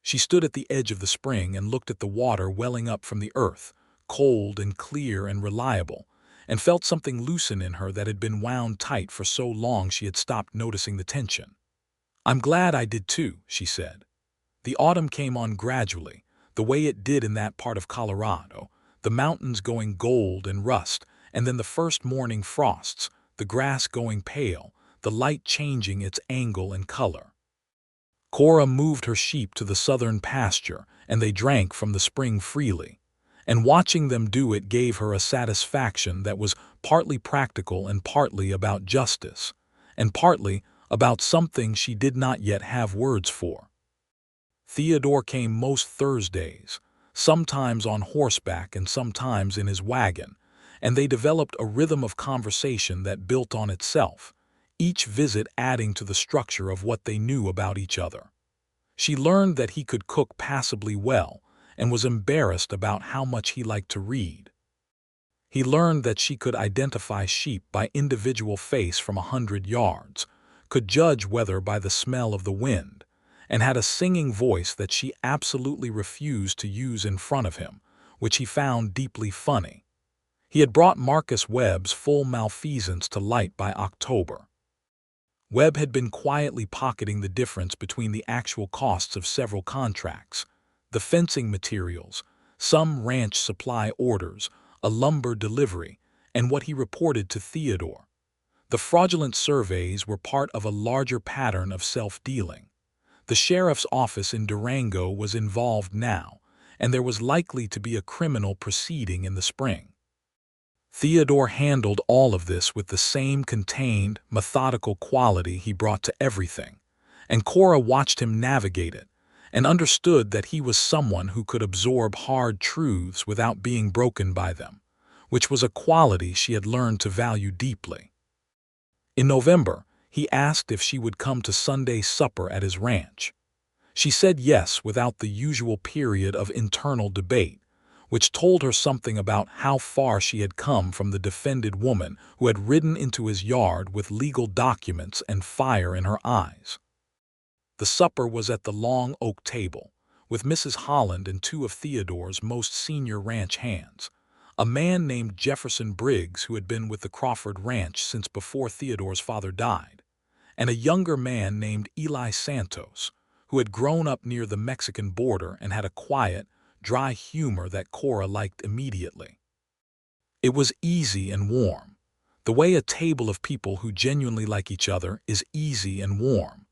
S1: She stood at the edge of the spring and looked at the water welling up from the earth, cold and clear and reliable, and felt something loosen in her that had been wound tight for so long she had stopped noticing the tension. "I'm glad I did too," she said. The autumn came on gradually, the way it did in that part of Colorado, the mountains going gold and rust, and then the first morning frosts, the grass going pale, the light changing its angle and color. Cora moved her sheep to the southern pasture, and they drank from the spring freely. and watching them do it gave her a satisfaction that was partly practical and partly about justice, and partly about something she did not yet have words for. Theodore came most Thursdays, sometimes on horseback and sometimes in his wagon, and they developed a rhythm of conversation that built on itself, each visit adding to the structure of what they knew about each other. She learned that he could cook passably well and was embarrassed about how much he liked to read. He learned that she could identify sheep by individual face from 100 yards, could judge weather by the smell of the wind, and had a singing voice that she absolutely refused to use in front of him, which he found deeply funny. He had brought Marcus Webb's full malfeasance to light by October. Webb had been quietly pocketing the difference between the actual costs of several contracts, the fencing materials, some ranch supply orders, a lumber delivery, and what he reported to Theodore. The fraudulent surveys were part of a larger pattern of self-dealing. The sheriff's office in Durango was involved now, and there was likely to be a criminal proceeding in the spring. Theodore handled all of this with the same contained, methodical quality he brought to everything, and Cora watched him navigate it, and understood that he was someone who could absorb hard truths without being broken by them, which was a quality she had learned to value deeply. In November, he asked if she would come to Sunday supper at his ranch. She said yes without the usual period of internal debate, which told her something about how far she had come from the defended woman who had ridden into his yard with legal documents and fire in her eyes. The supper was at the long oak table, with Mrs. Holland and two of Theodore's most senior ranch hands, a man named Jefferson Briggs who had been with the Crawford ranch since before Theodore's father died, and a younger man named Eli Santos, who had grown up near the Mexican border and had a quiet, dry humor that Cora liked immediately. It was easy and warm, the way a table of people who genuinely like each other is easy and warm,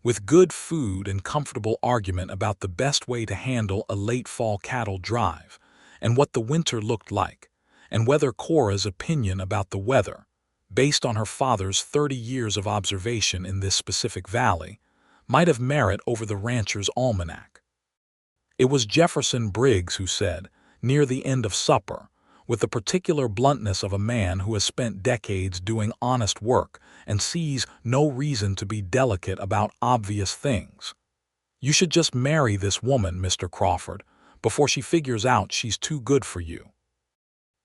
S1: with good food and comfortable argument about the best way to handle a late fall cattle drive, and what the winter looked like, and whether Cora's opinion about the weather, based on her father's 30 years of observation in this specific valley, might have merit over the rancher's almanac. It was Jefferson Briggs who said, near the end of supper, with the particular bluntness of a man who has spent decades doing honest work and sees no reason to be delicate about obvious things. "You should just marry this woman, Mr. Crawford, before she figures out she's too good for you."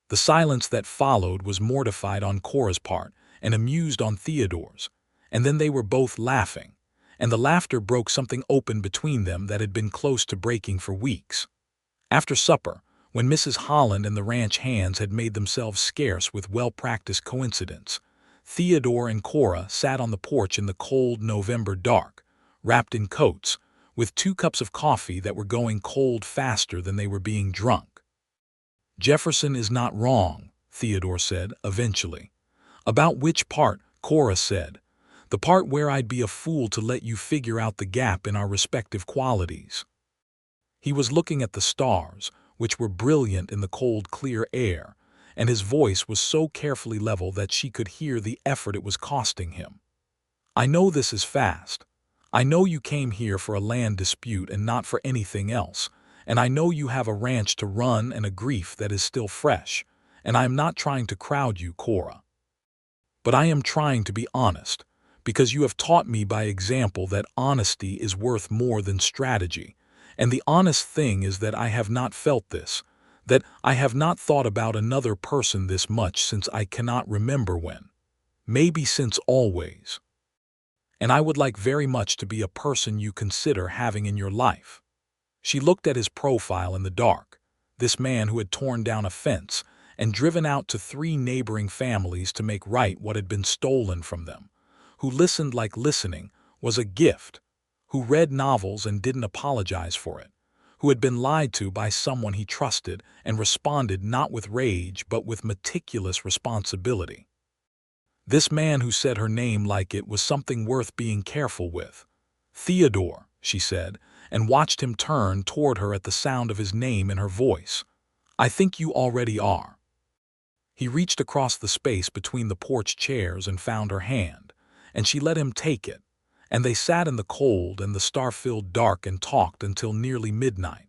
S1: The silence that followed was mortified on Cora's part and amused on Theodore's, and then they were both laughing, and the laughter broke something open between them that had been close to breaking for weeks. After supper, when Mrs. Holland and the ranch hands had made themselves scarce with well-practiced coincidence, Theodore and Cora sat on the porch in the cold November dark, wrapped in coats, with 2 cups of coffee that were going cold faster than they were being drunk. "Jefferson is not wrong," Theodore said, eventually. "About which part?" Cora said. "The part where I'd be a fool to let you figure out the gap in our respective qualities." He was looking at the stars, which were brilliant in the cold, clear air, and his voice was so carefully level that she could hear the effort it was costing him. "I know this is fast. I know you came here for a land dispute and not for anything else, and I know you have a ranch to run and a grief that is still fresh, and I am not trying to crowd you, Cora. But I am trying to be honest, because you have taught me by example that honesty is worth more than strategy, and the honest thing is that I have not felt this, that I have not thought about another person this much since I cannot remember when. Maybe since always. And I would like very much to be a person you consider having in your life." She looked at his profile in the dark, this man who had torn down a fence and driven out to 3 neighboring families to make right what had been stolen from them, who listened like listening was a gift, who read novels and didn't apologize for it, who had been lied to by someone he trusted and responded not with rage but with meticulous responsibility. This man who said her name like it was something worth being careful with. "Theodore," she said, and watched him turn toward her at the sound of his name in her voice. I think you already are. He reached across the space between the porch chairs and found her hand, and she let him take it, and they sat in the cold and the star-filled dark and talked until nearly midnight.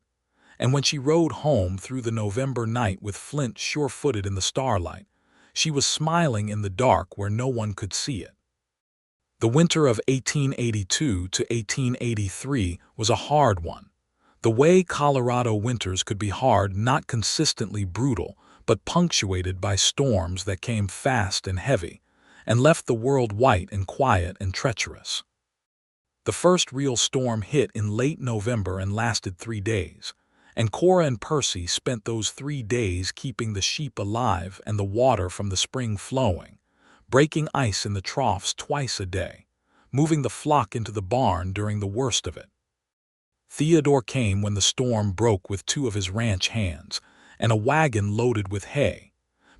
S1: And when she rode home through the November night with Flint sure-footed in the starlight, she was smiling in the dark where no one could see it. The winter of 1882 to 1883 was a hard one. The way Colorado winters could be hard, not consistently brutal, but punctuated by storms that came fast and heavy, and left the world white and quiet and treacherous. The first real storm hit in late November and lasted 3 days, and Cora and Percy spent those 3 days keeping the sheep alive and the water from the spring flowing, breaking ice in the troughs twice a day, moving the flock into the barn during the worst of it. Theodore came when the storm broke with 2 of his ranch hands and a wagon loaded with hay,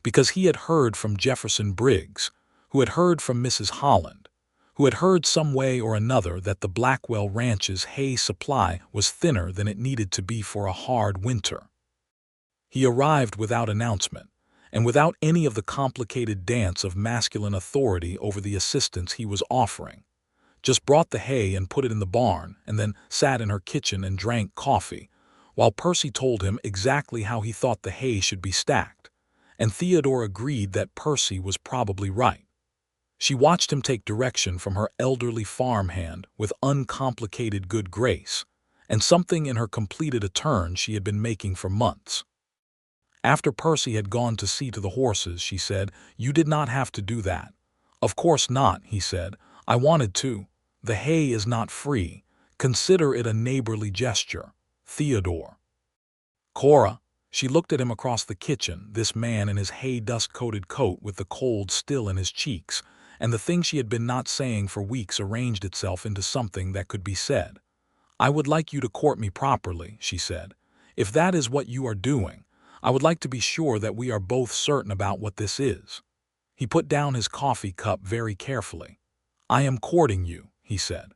S1: because he had heard from Jefferson Briggs, who had heard from Mrs. Holland, who had heard some way or another that the Blackwell ranch's hay supply was thinner than it needed to be for a hard winter. He arrived without announcement, and without any of the complicated dance of masculine authority over the assistance he was offering. Just brought the hay and put it in the barn, and then sat in her kitchen and drank coffee, while Percy told him exactly how he thought the hay should be stacked, and Theodore agreed that Percy was probably right. She watched him take direction from her elderly farmhand with uncomplicated good grace, and something in her completed a turn she had been making for months. After Percy had gone to see to the horses, she said, "You did not have to do that." "Of course not," he said. "I wanted to. The hay is not free. Consider it a neighborly gesture. Theodore." Cora, she looked at him across the kitchen, this man in his hay dust-coated coat with the cold still in his cheeks, and the thing she had been not saying for weeks arranged itself into something that could be said. "I would like you to court me properly," she said. "If that is what you are doing, I would like to be sure that we are both certain about what this is." He put down his coffee cup very carefully. "I am courting you," he said.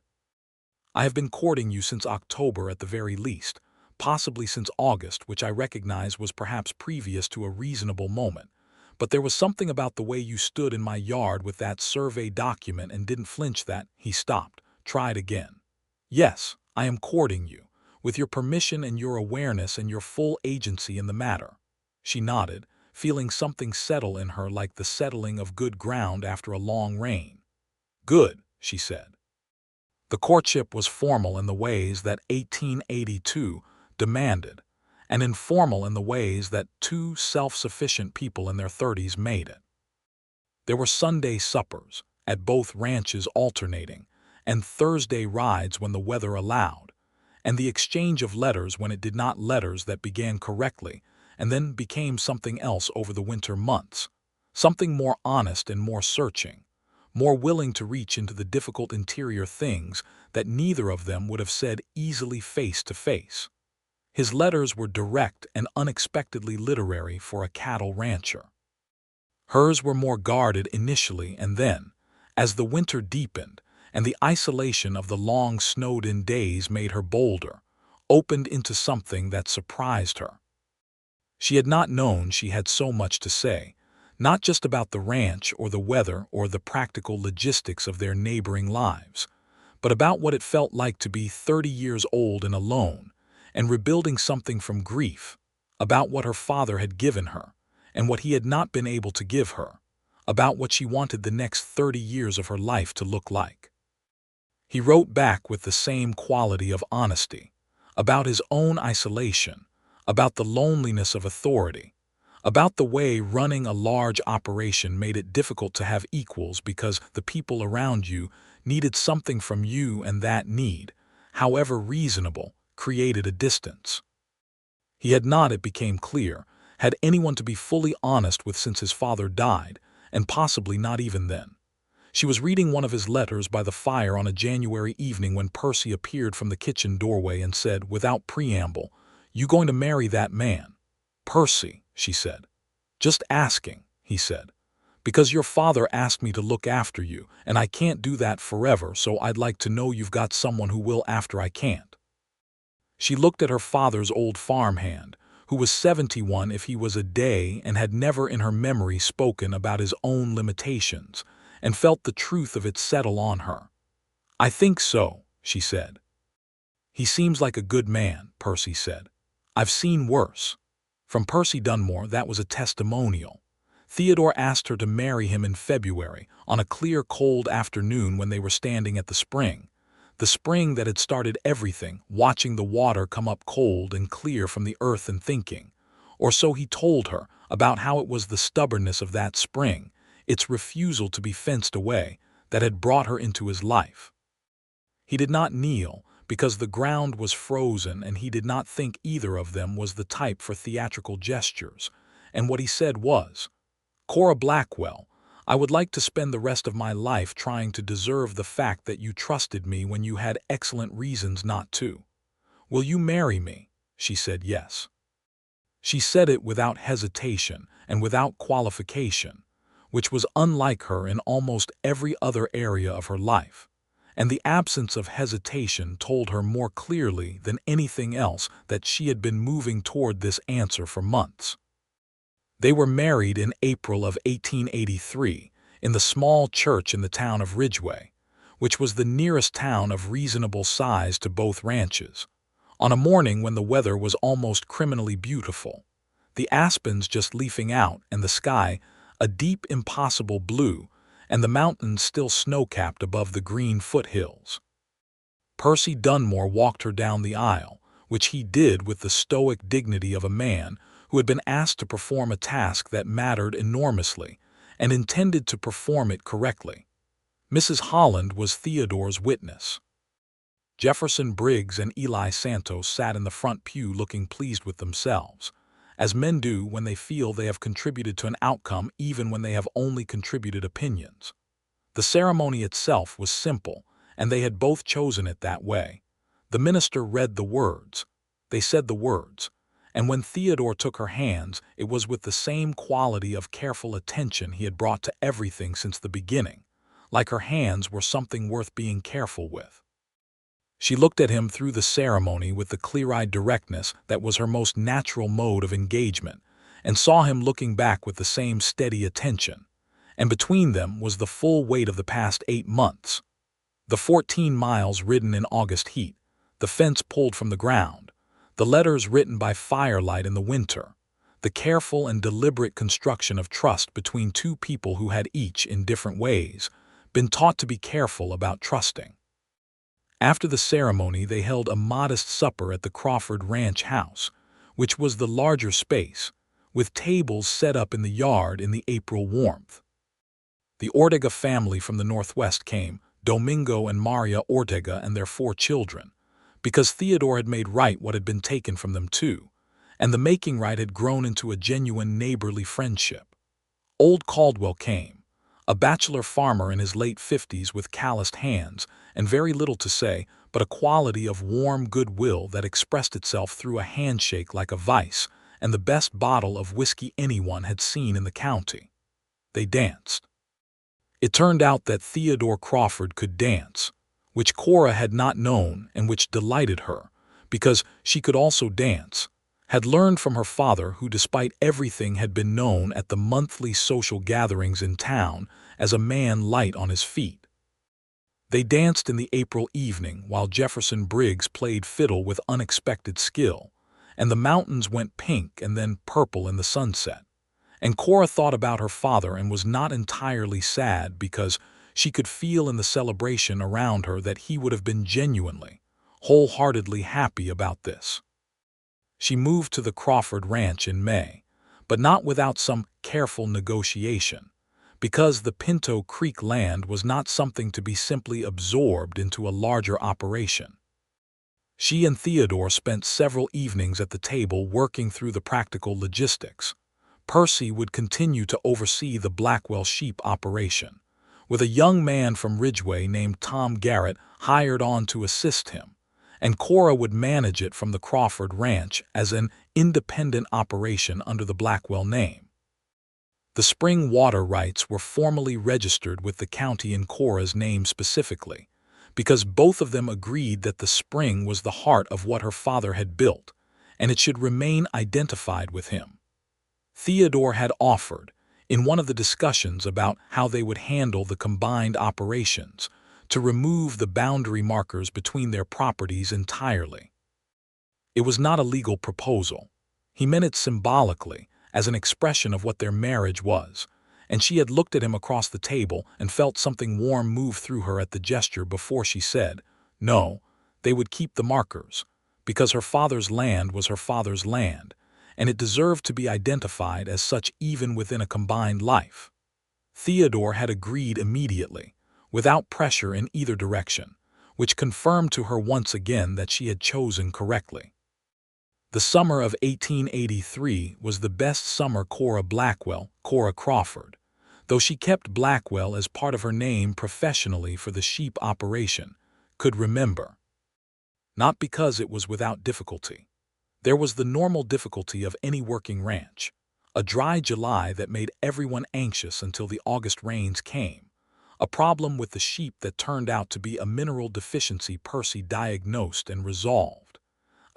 S1: "I have been courting you since October at the very least, possibly since August, which I recognize was perhaps previous to a reasonable moment. But there was something about the way you stood in my yard with that survey document and didn't flinch that—" He stopped, tried again. "Yes, I am courting you, with your permission and your awareness and your full agency in the matter." She nodded, feeling something settle in her like the settling of good ground after a long rain. "Good," she said. The courtship was formal in the ways that 1882 demanded, and informal in the ways that 2 self-sufficient people in their 30s made it. There were Sunday suppers, at both ranches alternating, and Thursday rides when the weather allowed, and the exchange of letters when it did not, letters that began correctly and then became something else over the winter months, something more honest and more searching, more willing to reach into the difficult interior things that neither of them would have said easily face to face. His letters were direct and unexpectedly literary for a cattle rancher. Hers were more guarded initially, and then, as the winter deepened and the isolation of the long snowed-in days made her bolder, opened into something that surprised her. She had not known she had so much to say, not just about the ranch or the weather or the practical logistics of their neighboring lives, but about what it felt like to be 30 years old and alone, and rebuilding something from grief, about what her father had given her, and what he had not been able to give her, about what she wanted the next 30 years of her life to look like. He wrote back with the same quality of honesty, about his own isolation, about the loneliness of authority, about the way running a large operation made it difficult to have equals because the people around you needed something from you, and that need, however reasonable, created a distance. He had not, it became clear, had anyone to be fully honest with since his father died, and possibly not even then. She was reading one of his letters by the fire on a January evening when Percy appeared from the kitchen doorway and said, without preamble, "You going to marry that man?" "Percy," she said. "Just asking," he said. "Because your father asked me to look after you, and I can't do that forever, so I'd like to know you've got someone who will after I can't." She looked at her father's old farmhand, who was 71 if he was a day and had never in her memory spoken about his own limitations, and felt the truth of it settle on her. "I think so," she said. "He seems like a good man," Percy said. "I've seen worse." From Percy Dunmore, that was a testimonial. Theodore asked her to marry him in February, on a clear, cold afternoon when they were standing at the spring that had started everything, watching the water come up cold and clear from the earth and thinking, or so he told her, about how it was the stubbornness of that spring, its refusal to be fenced away, that had brought her into his life. He did not kneel, because the ground was frozen, and he did not think either of them was the type for theatrical gestures, and what he said was, "Cora Blackwell, I would like to spend the rest of my life trying to deserve the fact that you trusted me when you had excellent reasons not to. Will you marry me?" She said yes. She said it without hesitation and without qualification, which was unlike her in almost every other area of her life, and the absence of hesitation told her more clearly than anything else that she had been moving toward this answer for months. They were married in April of 1883 in the small church in the town of Ridgway, which was the nearest town of reasonable size to both ranches, on a morning when the weather was almost criminally beautiful, the aspens just leafing out and the sky a deep, impossible blue, and the mountains still snow-capped above the green foothills. Percy Dunmore walked her down the aisle, which he did with the stoic dignity of a man who had been asked to perform a task that mattered enormously and intended to perform it correctly. Mrs. Holland was Theodore's witness. Jefferson Briggs and Eli Santos sat in the front pew looking pleased with themselves, as men do when they feel they have contributed to an outcome even when they have only contributed opinions. The ceremony itself was simple, and they had both chosen it that way. The minister read the words. They said the words. And when Theodore took her hands, it was with the same quality of careful attention he had brought to everything since the beginning, like her hands were something worth being careful with. She looked at him through the ceremony with the clear-eyed directness that was her most natural mode of engagement, and saw him looking back with the same steady attention. And between them was the full weight of the past 8 months. The 14 miles ridden in August heat, the fence pulled from the ground, the letters written by firelight in the winter, the careful and deliberate construction of trust between two people who had each, in different ways, been taught to be careful about trusting. After the ceremony, they held a modest supper at the Crawford ranch house, which was the larger space, with tables set up in the yard in the April warmth. The Ortega family from the Northwest came, Domingo and Maria Ortega and their 4 children, because Theodore had made right what had been taken from them too, and the making right had grown into a genuine neighborly friendship. Old Caldwell came, a bachelor farmer in his late 50s with calloused hands and very little to say, but a quality of warm goodwill that expressed itself through a handshake like a vice, and the best bottle of whiskey anyone had seen in the county. They danced. It turned out that Theodore Crawford could dance, which Cora had not known and which delighted her, because she could also dance, had learned from her father, who despite everything had been known at the monthly social gatherings in town as a man light on his feet. They danced in the April evening while Jefferson Briggs played fiddle with unexpected skill, and the mountains went pink and then purple in the sunset. And Cora thought about her father and was not entirely sad, because she could feel in the celebration around her that he would have been genuinely, wholeheartedly happy about this. She moved to the Crawford ranch in May, but not without some careful negotiation, because the Pinto Creek land was not something to be simply absorbed into a larger operation. She and Theodore spent several evenings at the table working through the practical logistics. Percy would continue to oversee the Blackwell sheep operation, with a young man from Ridgway named Tom Garrett hired on to assist him, and Cora would manage it from the Crawford ranch as an independent operation under the Blackwell name. The spring water rights were formally registered with the county in Cora's name specifically, because both of them agreed that the spring was the heart of what her father had built, and it should remain identified with him. Theodore had offered, in one of the discussions about how they would handle the combined operations, to remove the boundary markers between their properties entirely. It was not a legal proposal. He meant it symbolically, as an expression of what their marriage was, and she had looked at him across the table and felt something warm move through her at the gesture before she said, no, they would keep the markers, because her father's land was her father's land, and it deserved to be identified as such even within a combined life. Theodore had agreed immediately, without pressure in either direction, which confirmed to her once again that she had chosen correctly. The summer of 1883 was the best summer Cora Blackwell, Cora Crawford, though she kept Blackwell as part of her name professionally for the sheep operation, could remember. Not because it was without difficulty. There was the normal difficulty of any working ranch, a dry July that made everyone anxious until the August rains came, a problem with the sheep that turned out to be a mineral deficiency Percy diagnosed and resolved,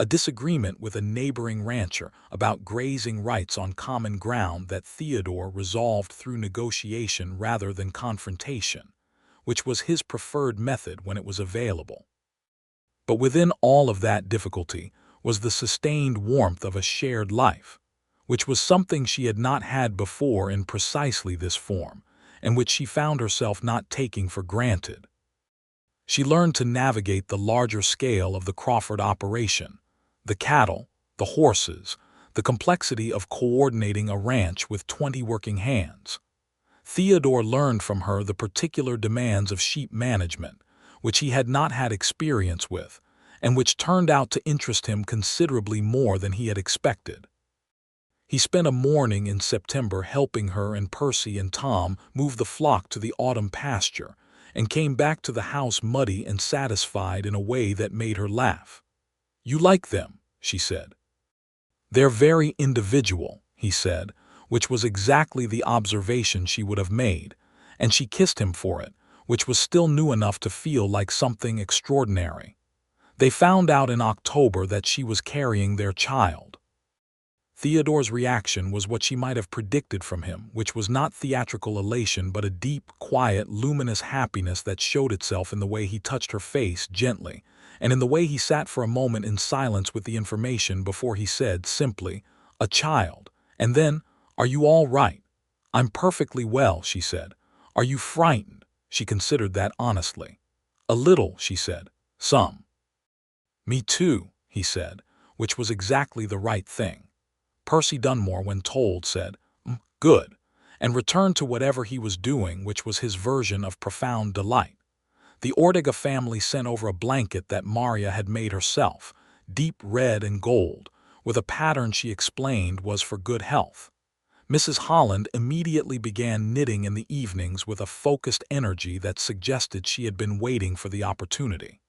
S1: a disagreement with a neighboring rancher about grazing rights on common ground that Theodore resolved through negotiation rather than confrontation, which was his preferred method when it was available. But within all of that difficulty was the sustained warmth of a shared life, which was something she had not had before in precisely this form, and which she found herself not taking for granted. She learned to navigate the larger scale of the Crawford operation, the cattle, the horses, the complexity of coordinating a ranch with 20 working hands. Theodore learned from her the particular demands of sheep management, which he had not had experience with, and which turned out to interest him considerably more than he had expected. He spent a morning in September helping her and Percy and Tom move the flock to the autumn pasture, and came back to the house muddy and satisfied in a way that made her laugh. "You like them," she said. "They're very individual," he said, which was exactly the observation she would have made, and she kissed him for it, which was still new enough to feel like something extraordinary. They found out in October that she was carrying their child. Theodore's reaction was what she might have predicted from him, which was not theatrical elation but a deep, quiet, luminous happiness that showed itself in the way he touched her face gently, and in the way he sat for a moment in silence with the information before he said simply, "A child," and then, "Are you all right?" "I'm perfectly well," she said. "Are you frightened?" She considered that honestly. "A little," she said. "Some." "Me too," he said, which was exactly the right thing. Percy Dunmore, when told, said, "Good," and returned to whatever he was doing, which was his version of profound delight. The Ortega family sent over a blanket that Maria had made herself, deep red and gold, with a pattern she explained was for good health. Mrs. Holland immediately began knitting in the evenings with a focused energy that suggested she had been waiting for the opportunity.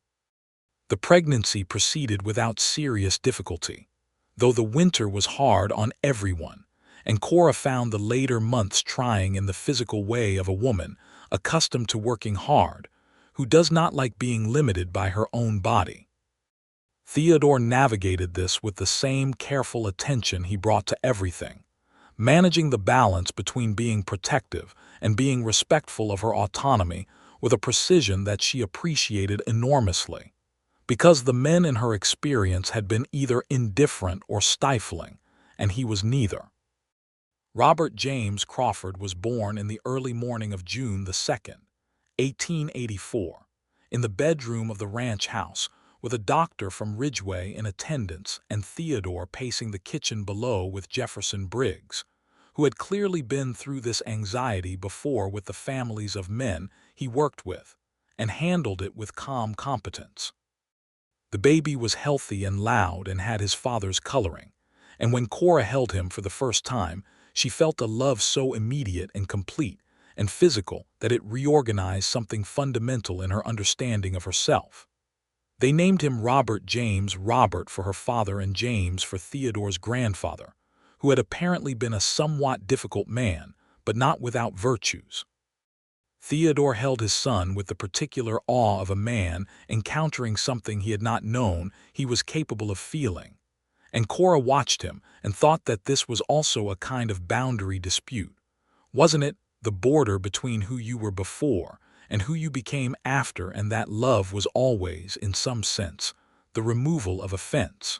S1: The pregnancy proceeded without serious difficulty, though the winter was hard on everyone, and Cora found the later months trying in the physical way of a woman accustomed to working hard, who does not like being limited by her own body. Theodore navigated this with the same careful attention he brought to everything, managing the balance between being protective and being respectful of her autonomy with a precision that she appreciated enormously, because the men in her experience had been either indifferent or stifling, and he was neither. Robert James Crawford was born in the early morning of June the 2nd, 1884, in the bedroom of the ranch house, with a doctor from Ridgeway in attendance and Theodore pacing the kitchen below with Jefferson Briggs, who had clearly been through this anxiety before with the families of men he worked with, and handled it with calm competence. The baby was healthy and loud and had his father's coloring, and when Cora held him for the first time, she felt a love so immediate and complete and physical that it reorganized something fundamental in her understanding of herself. They named him Robert James, Robert for her father and James for Theodore's grandfather, who had apparently been a somewhat difficult man, but not without virtues. Theodore held his son with the particular awe of a man encountering something he had not known he was capable of feeling, And Cora watched him and thought that this was also a kind of boundary dispute. Wasn't it the border between who you were before and who you became after, and that love was always, in some sense, the removal of a fence?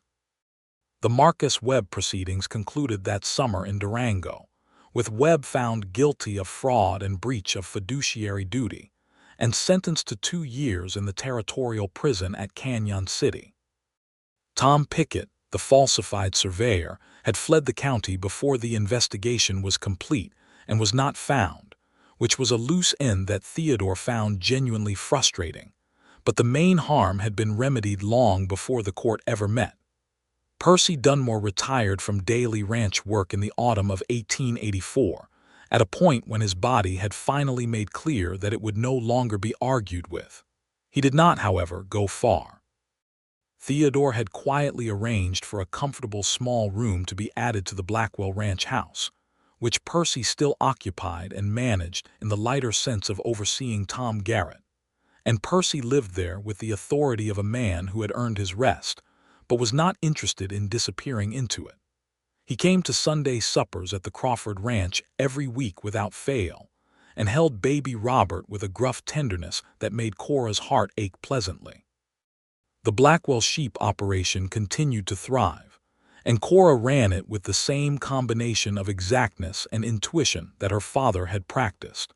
S1: The Marcus Webb proceedings concluded that summer in Durango, with Webb found guilty of fraud and breach of fiduciary duty, and sentenced to 2 years in the territorial prison at Canyon City. Tom Pickett, the falsified surveyor, had fled the county before the investigation was complete and was not found, which was a loose end that Theodore found genuinely frustrating. But the main harm had been remedied long before the court ever met. Percy Dunmore retired from daily ranch work in the autumn of 1884, at a point when his body had finally made clear that it would no longer be argued with. He did not, however, go far. Theodore had quietly arranged for a comfortable small room to be added to the Blackwell ranch house, which Percy still occupied and managed in the lighter sense of overseeing Tom Garrett. And Percy lived there with the authority of a man who had earned his rest, but was not interested in disappearing into it. He came to Sunday suppers at the Crawford ranch every week without fail, and held baby Robert with a gruff tenderness that made Cora's heart ache pleasantly. The Blackwell sheep operation continued to thrive, and Cora ran it with the same combination of exactness and intuition that her father had practiced.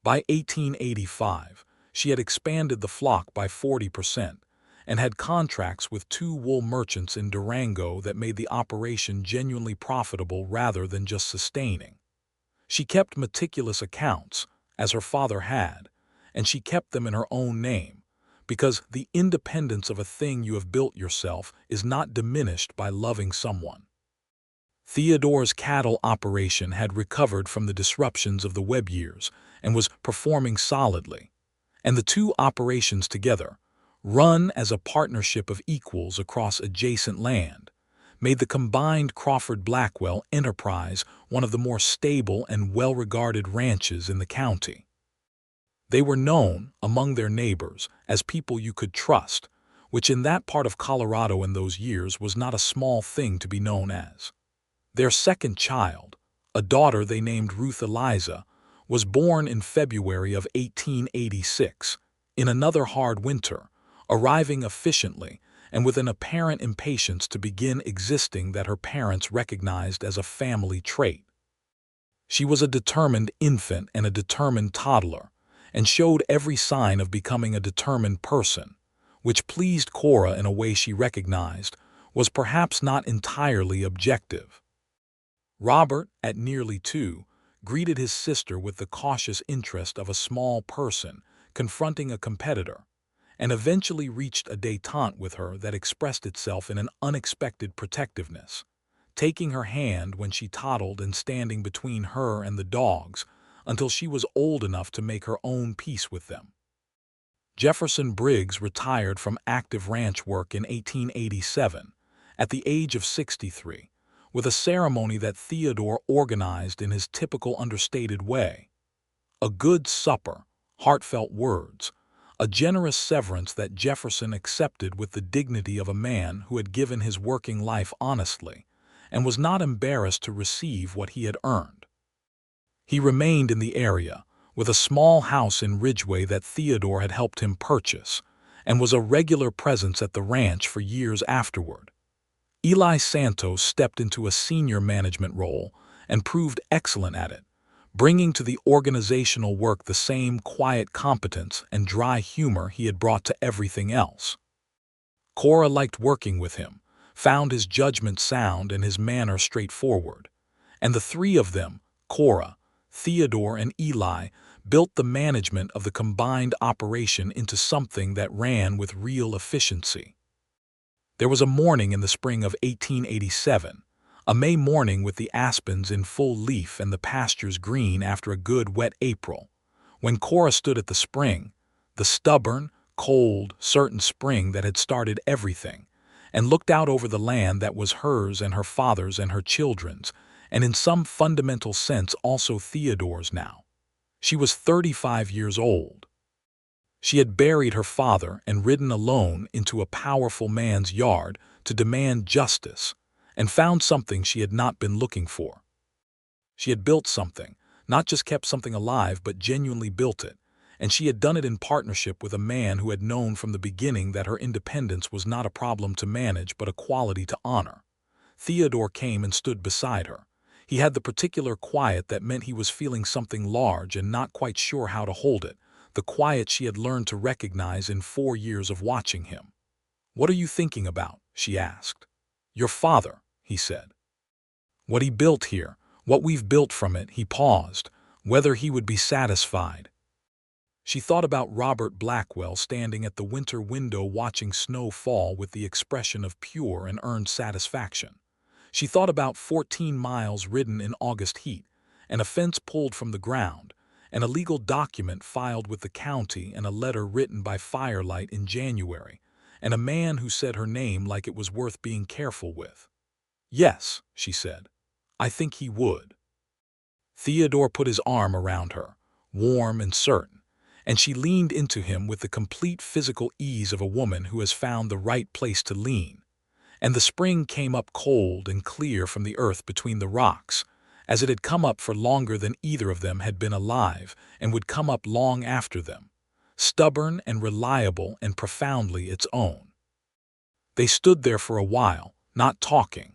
S1: By 1885, she had expanded the flock by 40%, and had contracts with 2 wool merchants in Durango that made the operation genuinely profitable rather than just sustaining. She kept meticulous accounts, as her father had, and she kept them in her own name, because the independence of a thing you have built yourself is not diminished by loving someone. Theodore's cattle operation had recovered from the disruptions of the Webb years and was performing solidly, and the 2 operations together, run as a partnership of equals across adjacent land, made the combined Crawford-Blackwell enterprise one of the more stable and well-regarded ranches in the county. They were known, among their neighbors, as people you could trust, which in that part of Colorado in those years was not a small thing to be known as. Their second child, a daughter they named Ruth Eliza, was born in February of 1886, in another hard winter, arriving efficiently and with an apparent impatience to begin existing that her parents recognized as a family trait. She was a determined infant and a determined toddler, and showed every sign of becoming a determined person, which pleased Cora in a way she recognized was perhaps not entirely objective. Robert, at nearly 2, greeted his sister with the cautious interest of a small person confronting a competitor, and eventually reached a détente with her that expressed itself in an unexpected protectiveness, taking her hand when she toddled and standing between her and the dogs until she was old enough to make her own peace with them. Jefferson Briggs retired from active ranch work in 1887, at the age of 63, with a ceremony that Theodore organized in his typical understated way. A good supper, heartfelt words, a generous severance that Jefferson accepted with the dignity of a man who had given his working life honestly and was not embarrassed to receive what he had earned. He remained in the area, with a small house in Ridgeway that Theodore had helped him purchase, and was a regular presence at the ranch for years afterward. Eli Santos stepped into a senior management role and proved excellent at it, bringing to the organizational work the same quiet competence and dry humor he had brought to everything else. Cora liked working with him, found his judgment sound and his manner straightforward, and the 3 of them, Cora, Theodore, and Eli, built the management of the combined operation into something that ran with real efficiency. There was a morning in the spring of 1887, a May morning with the aspens in full leaf and the pastures green after a good wet April, when Cora stood at the spring, the stubborn, cold, certain spring that had started everything, and looked out over the land that was hers and her father's and her children's, and in some fundamental sense also Theodore's now. She was 35 years old. She had buried her father and ridden alone into a powerful man's yard to demand justice, and found something she had not been looking for. She had built something, not just kept something alive, but genuinely built it, and she had done it in partnership with a man who had known from the beginning that her independence was not a problem to manage but a quality to honor. Theodore came and stood beside her. He had the particular quiet that meant he was feeling something large and not quite sure how to hold it, the quiet she had learned to recognize in 4 years of watching him. "What are you thinking about?" she asked. "Your father," he said. "What he built here, what we've built from it." He paused, whether he would be satisfied. She thought about Robert Blackwell standing at the winter window watching snow fall with the expression of pure and earned satisfaction. She thought about 14 miles ridden in August heat, and a fence pulled from the ground, and a legal document filed with the county, and a letter written by firelight in January, and a man who said her name like it was worth being careful with. "Yes," she said, "I think he would." Theodore put his arm around her, warm and certain, and she leaned into him with the complete physical ease of a woman who has found the right place to lean. And the spring came up cold and clear from the earth between the rocks, as it had come up for longer than either of them had been alive, and would come up long after them, stubborn and reliable and profoundly its own. They stood there for a while, not talking,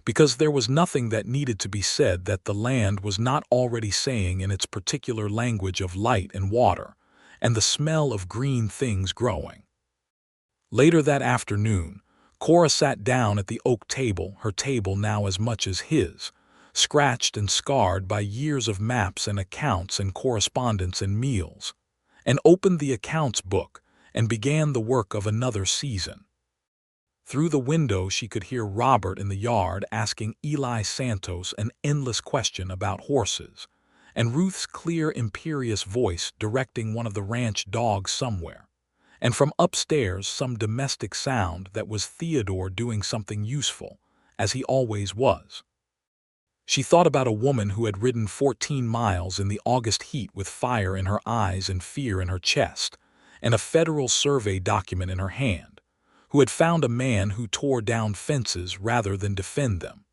S1: because there was nothing that needed to be said that the land was not already saying in its particular language of light and water, and the smell of green things growing. Later that afternoon, Cora sat down at the oak table, her table now as much as his, scratched and scarred by years of maps and accounts and correspondence and meals, and opened the accounts book and began the work of another season. Through the window she could hear Robert in the yard asking Eli Santos an endless question about horses, and Ruth's clear, imperious voice directing one of the ranch dogs somewhere, and from upstairs some domestic sound that was Theodore doing something useful, as he always was. She thought about a woman who had ridden 14 miles in the August heat with fire in her eyes and fear in her chest, and a federal survey document in her hand, who had found a man who tore down fences rather than defend them.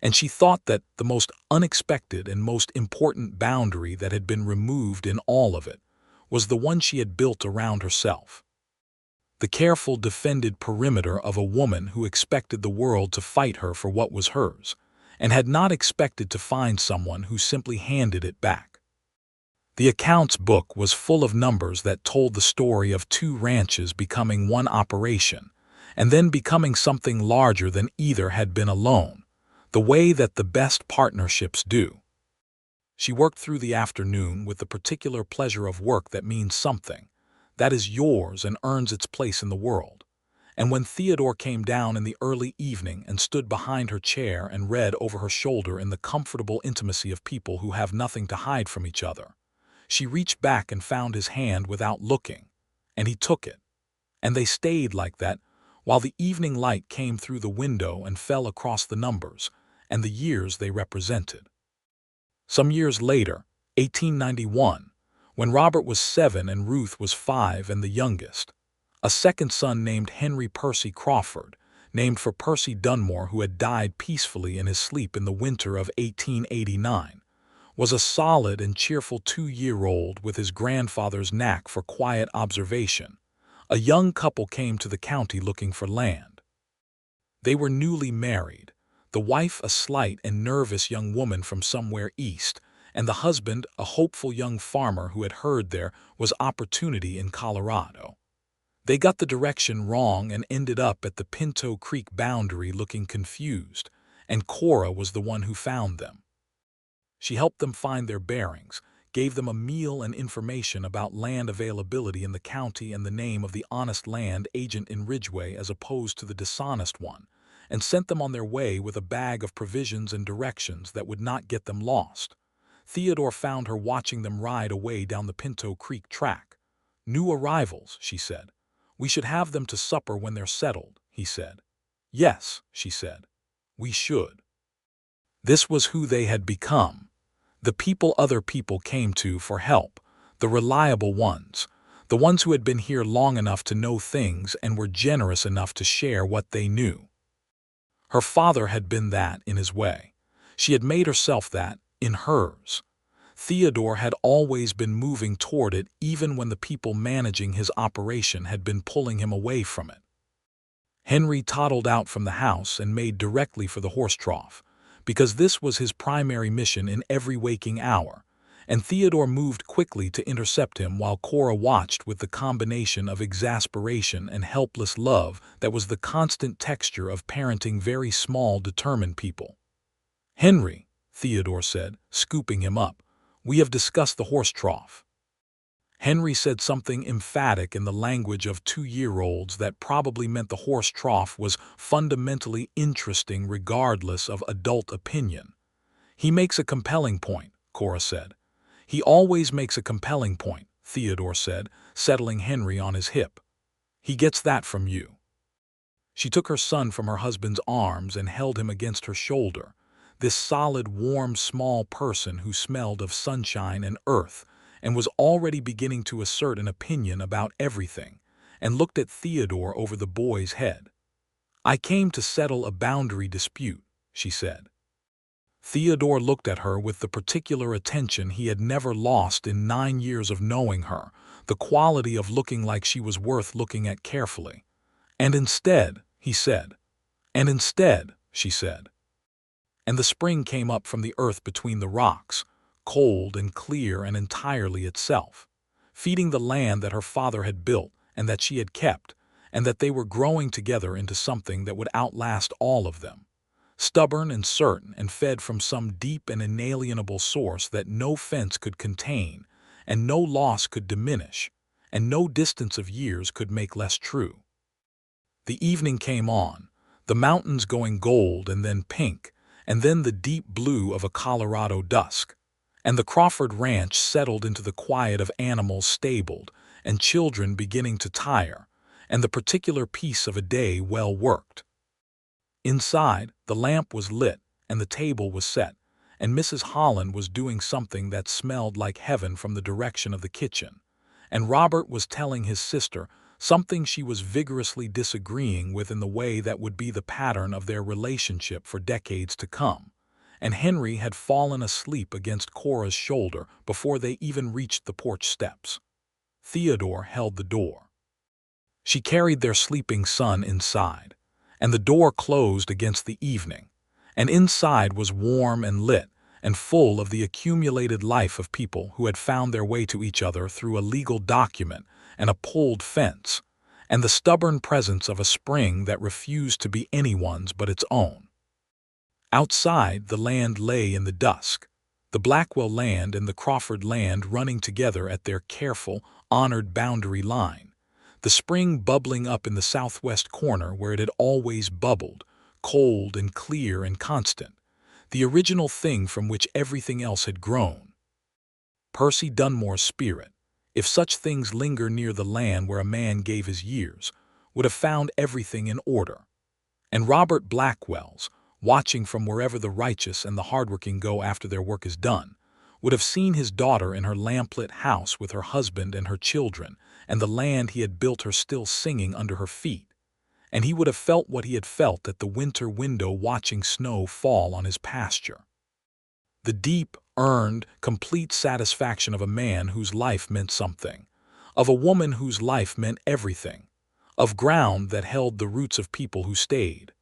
S1: And she thought that the most unexpected and most important boundary that had been removed in all of it was the one she had built around herself. The careful, defended perimeter of a woman who expected the world to fight her for what was hers, and had not expected to find someone who simply handed it back. The accounts book was full of numbers that told the story of 2 ranches becoming one operation, and then becoming something larger than either had been alone, the way that the best partnerships do. She worked through the afternoon with the particular pleasure of work that means something, that is yours and earns its place in the world. And when Theodore came down in the early evening and stood behind her chair and read over her shoulder in the comfortable intimacy of people who have nothing to hide from each other, she reached back and found his hand without looking, and he took it. And they stayed like that while the evening light came through the window and fell across the numbers and the years they represented. Some years later, 1891, when Robert was 7 and Ruth was 5 and the youngest, a second son named Henry Percy Crawford, named for Percy Dunmore, who had died peacefully in his sleep in the winter of 1889, was a solid and cheerful 2-year-old with his grandfather's knack for quiet observation. A young couple came to the county looking for land. They were newly married, the wife a slight and nervous young woman from somewhere east, and the husband a hopeful young farmer who had heard there was opportunity in Colorado. They got the direction wrong and ended up at the Pinto Creek boundary looking confused, and Cora was the one who found them. She helped them find their bearings, gave them a meal and information about land availability in the county and the name of the honest land agent in Ridgeway as opposed to the dishonest one, and sent them on their way with a bag of provisions and directions that would not get them lost. Theodore found her watching them ride away down the Pinto Creek track. "New arrivals," she said. "We should have them to supper when they're settled," he said. "Yes," she said. "We should." This was who they had become. The people other people came to for help, the reliable ones, the ones who had been here long enough to know things and were generous enough to share what they knew. Her father had been that in his way. She had made herself that in hers. Theodore had always been moving toward it even when the people managing his operation had been pulling him away from it. Henry toddled out from the house and made directly for the horse trough, because this was his primary mission in every waking hour, and Theodore moved quickly to intercept him while Cora watched with the combination of exasperation and helpless love that was the constant texture of parenting very small, determined people. "Henry," Theodore said, scooping him up, "we have discussed the horse trough." Henry said something emphatic in the language of 2-year-olds that probably meant the horse trough was fundamentally interesting regardless of adult opinion. "He makes a compelling point," Cora said. "He always makes a compelling point," Theodore said, settling Henry on his hip. "He gets that from you." She took her son from her husband's arms and held him against her shoulder, this solid, warm, small person who smelled of sunshine and earth, and was already beginning to assert an opinion about everything, and looked at Theodore over the boy's head. "I came to settle a boundary dispute," she said. Theodore looked at her with the particular attention he had never lost in 9 years of knowing her, the quality of looking like she was worth looking at carefully. "And instead," he said. "And instead," she said. And the spring came up from the earth between the rocks, cold and clear and entirely itself, feeding the land that her father had built and that she had kept, and that they were growing together into something that would outlast all of them, stubborn and certain and fed from some deep and inalienable source that no fence could contain, and no loss could diminish, and no distance of years could make less true. The evening came on, the mountains going gold and then pink, and then the deep blue of a Colorado dusk, and the Crawford ranch settled into the quiet of animals stabled and children beginning to tire, and the particular piece of a day well worked. Inside, the lamp was lit and the table was set, and Mrs. Holland was doing something that smelled like heaven from the direction of the kitchen, and Robert was telling his sister something she was vigorously disagreeing with in the way that would be the pattern of their relationship for decades to come, and Henry had fallen asleep against Cora's shoulder before they even reached the porch steps. Theodore held the door. She carried their sleeping son inside, and the door closed against the evening, and inside was warm and lit and full of the accumulated life of people who had found their way to each other through a legal document and a pulled fence, and the stubborn presence of a spring that refused to be anyone's but its own. Outside, the land lay in the dusk, the Blackwell land and the Crawford land running together at their careful, honored boundary line, the spring bubbling up in the southwest corner where it had always bubbled, cold and clear and constant, the original thing from which everything else had grown. Percy Dunmore's spirit, if such things linger near the land where a man gave his years, would have found everything in order. And Robert Blackwell's, watching from wherever the righteous and the hardworking go after their work is done, would have seen his daughter in her lamplit house with her husband and her children, and the land he had built her still singing under her feet, and he would have felt what he had felt at the winter window watching snow fall on his pasture. The deep, earned, complete satisfaction of a man whose life meant something, of a woman whose life meant everything, of ground that held the roots of people who stayed,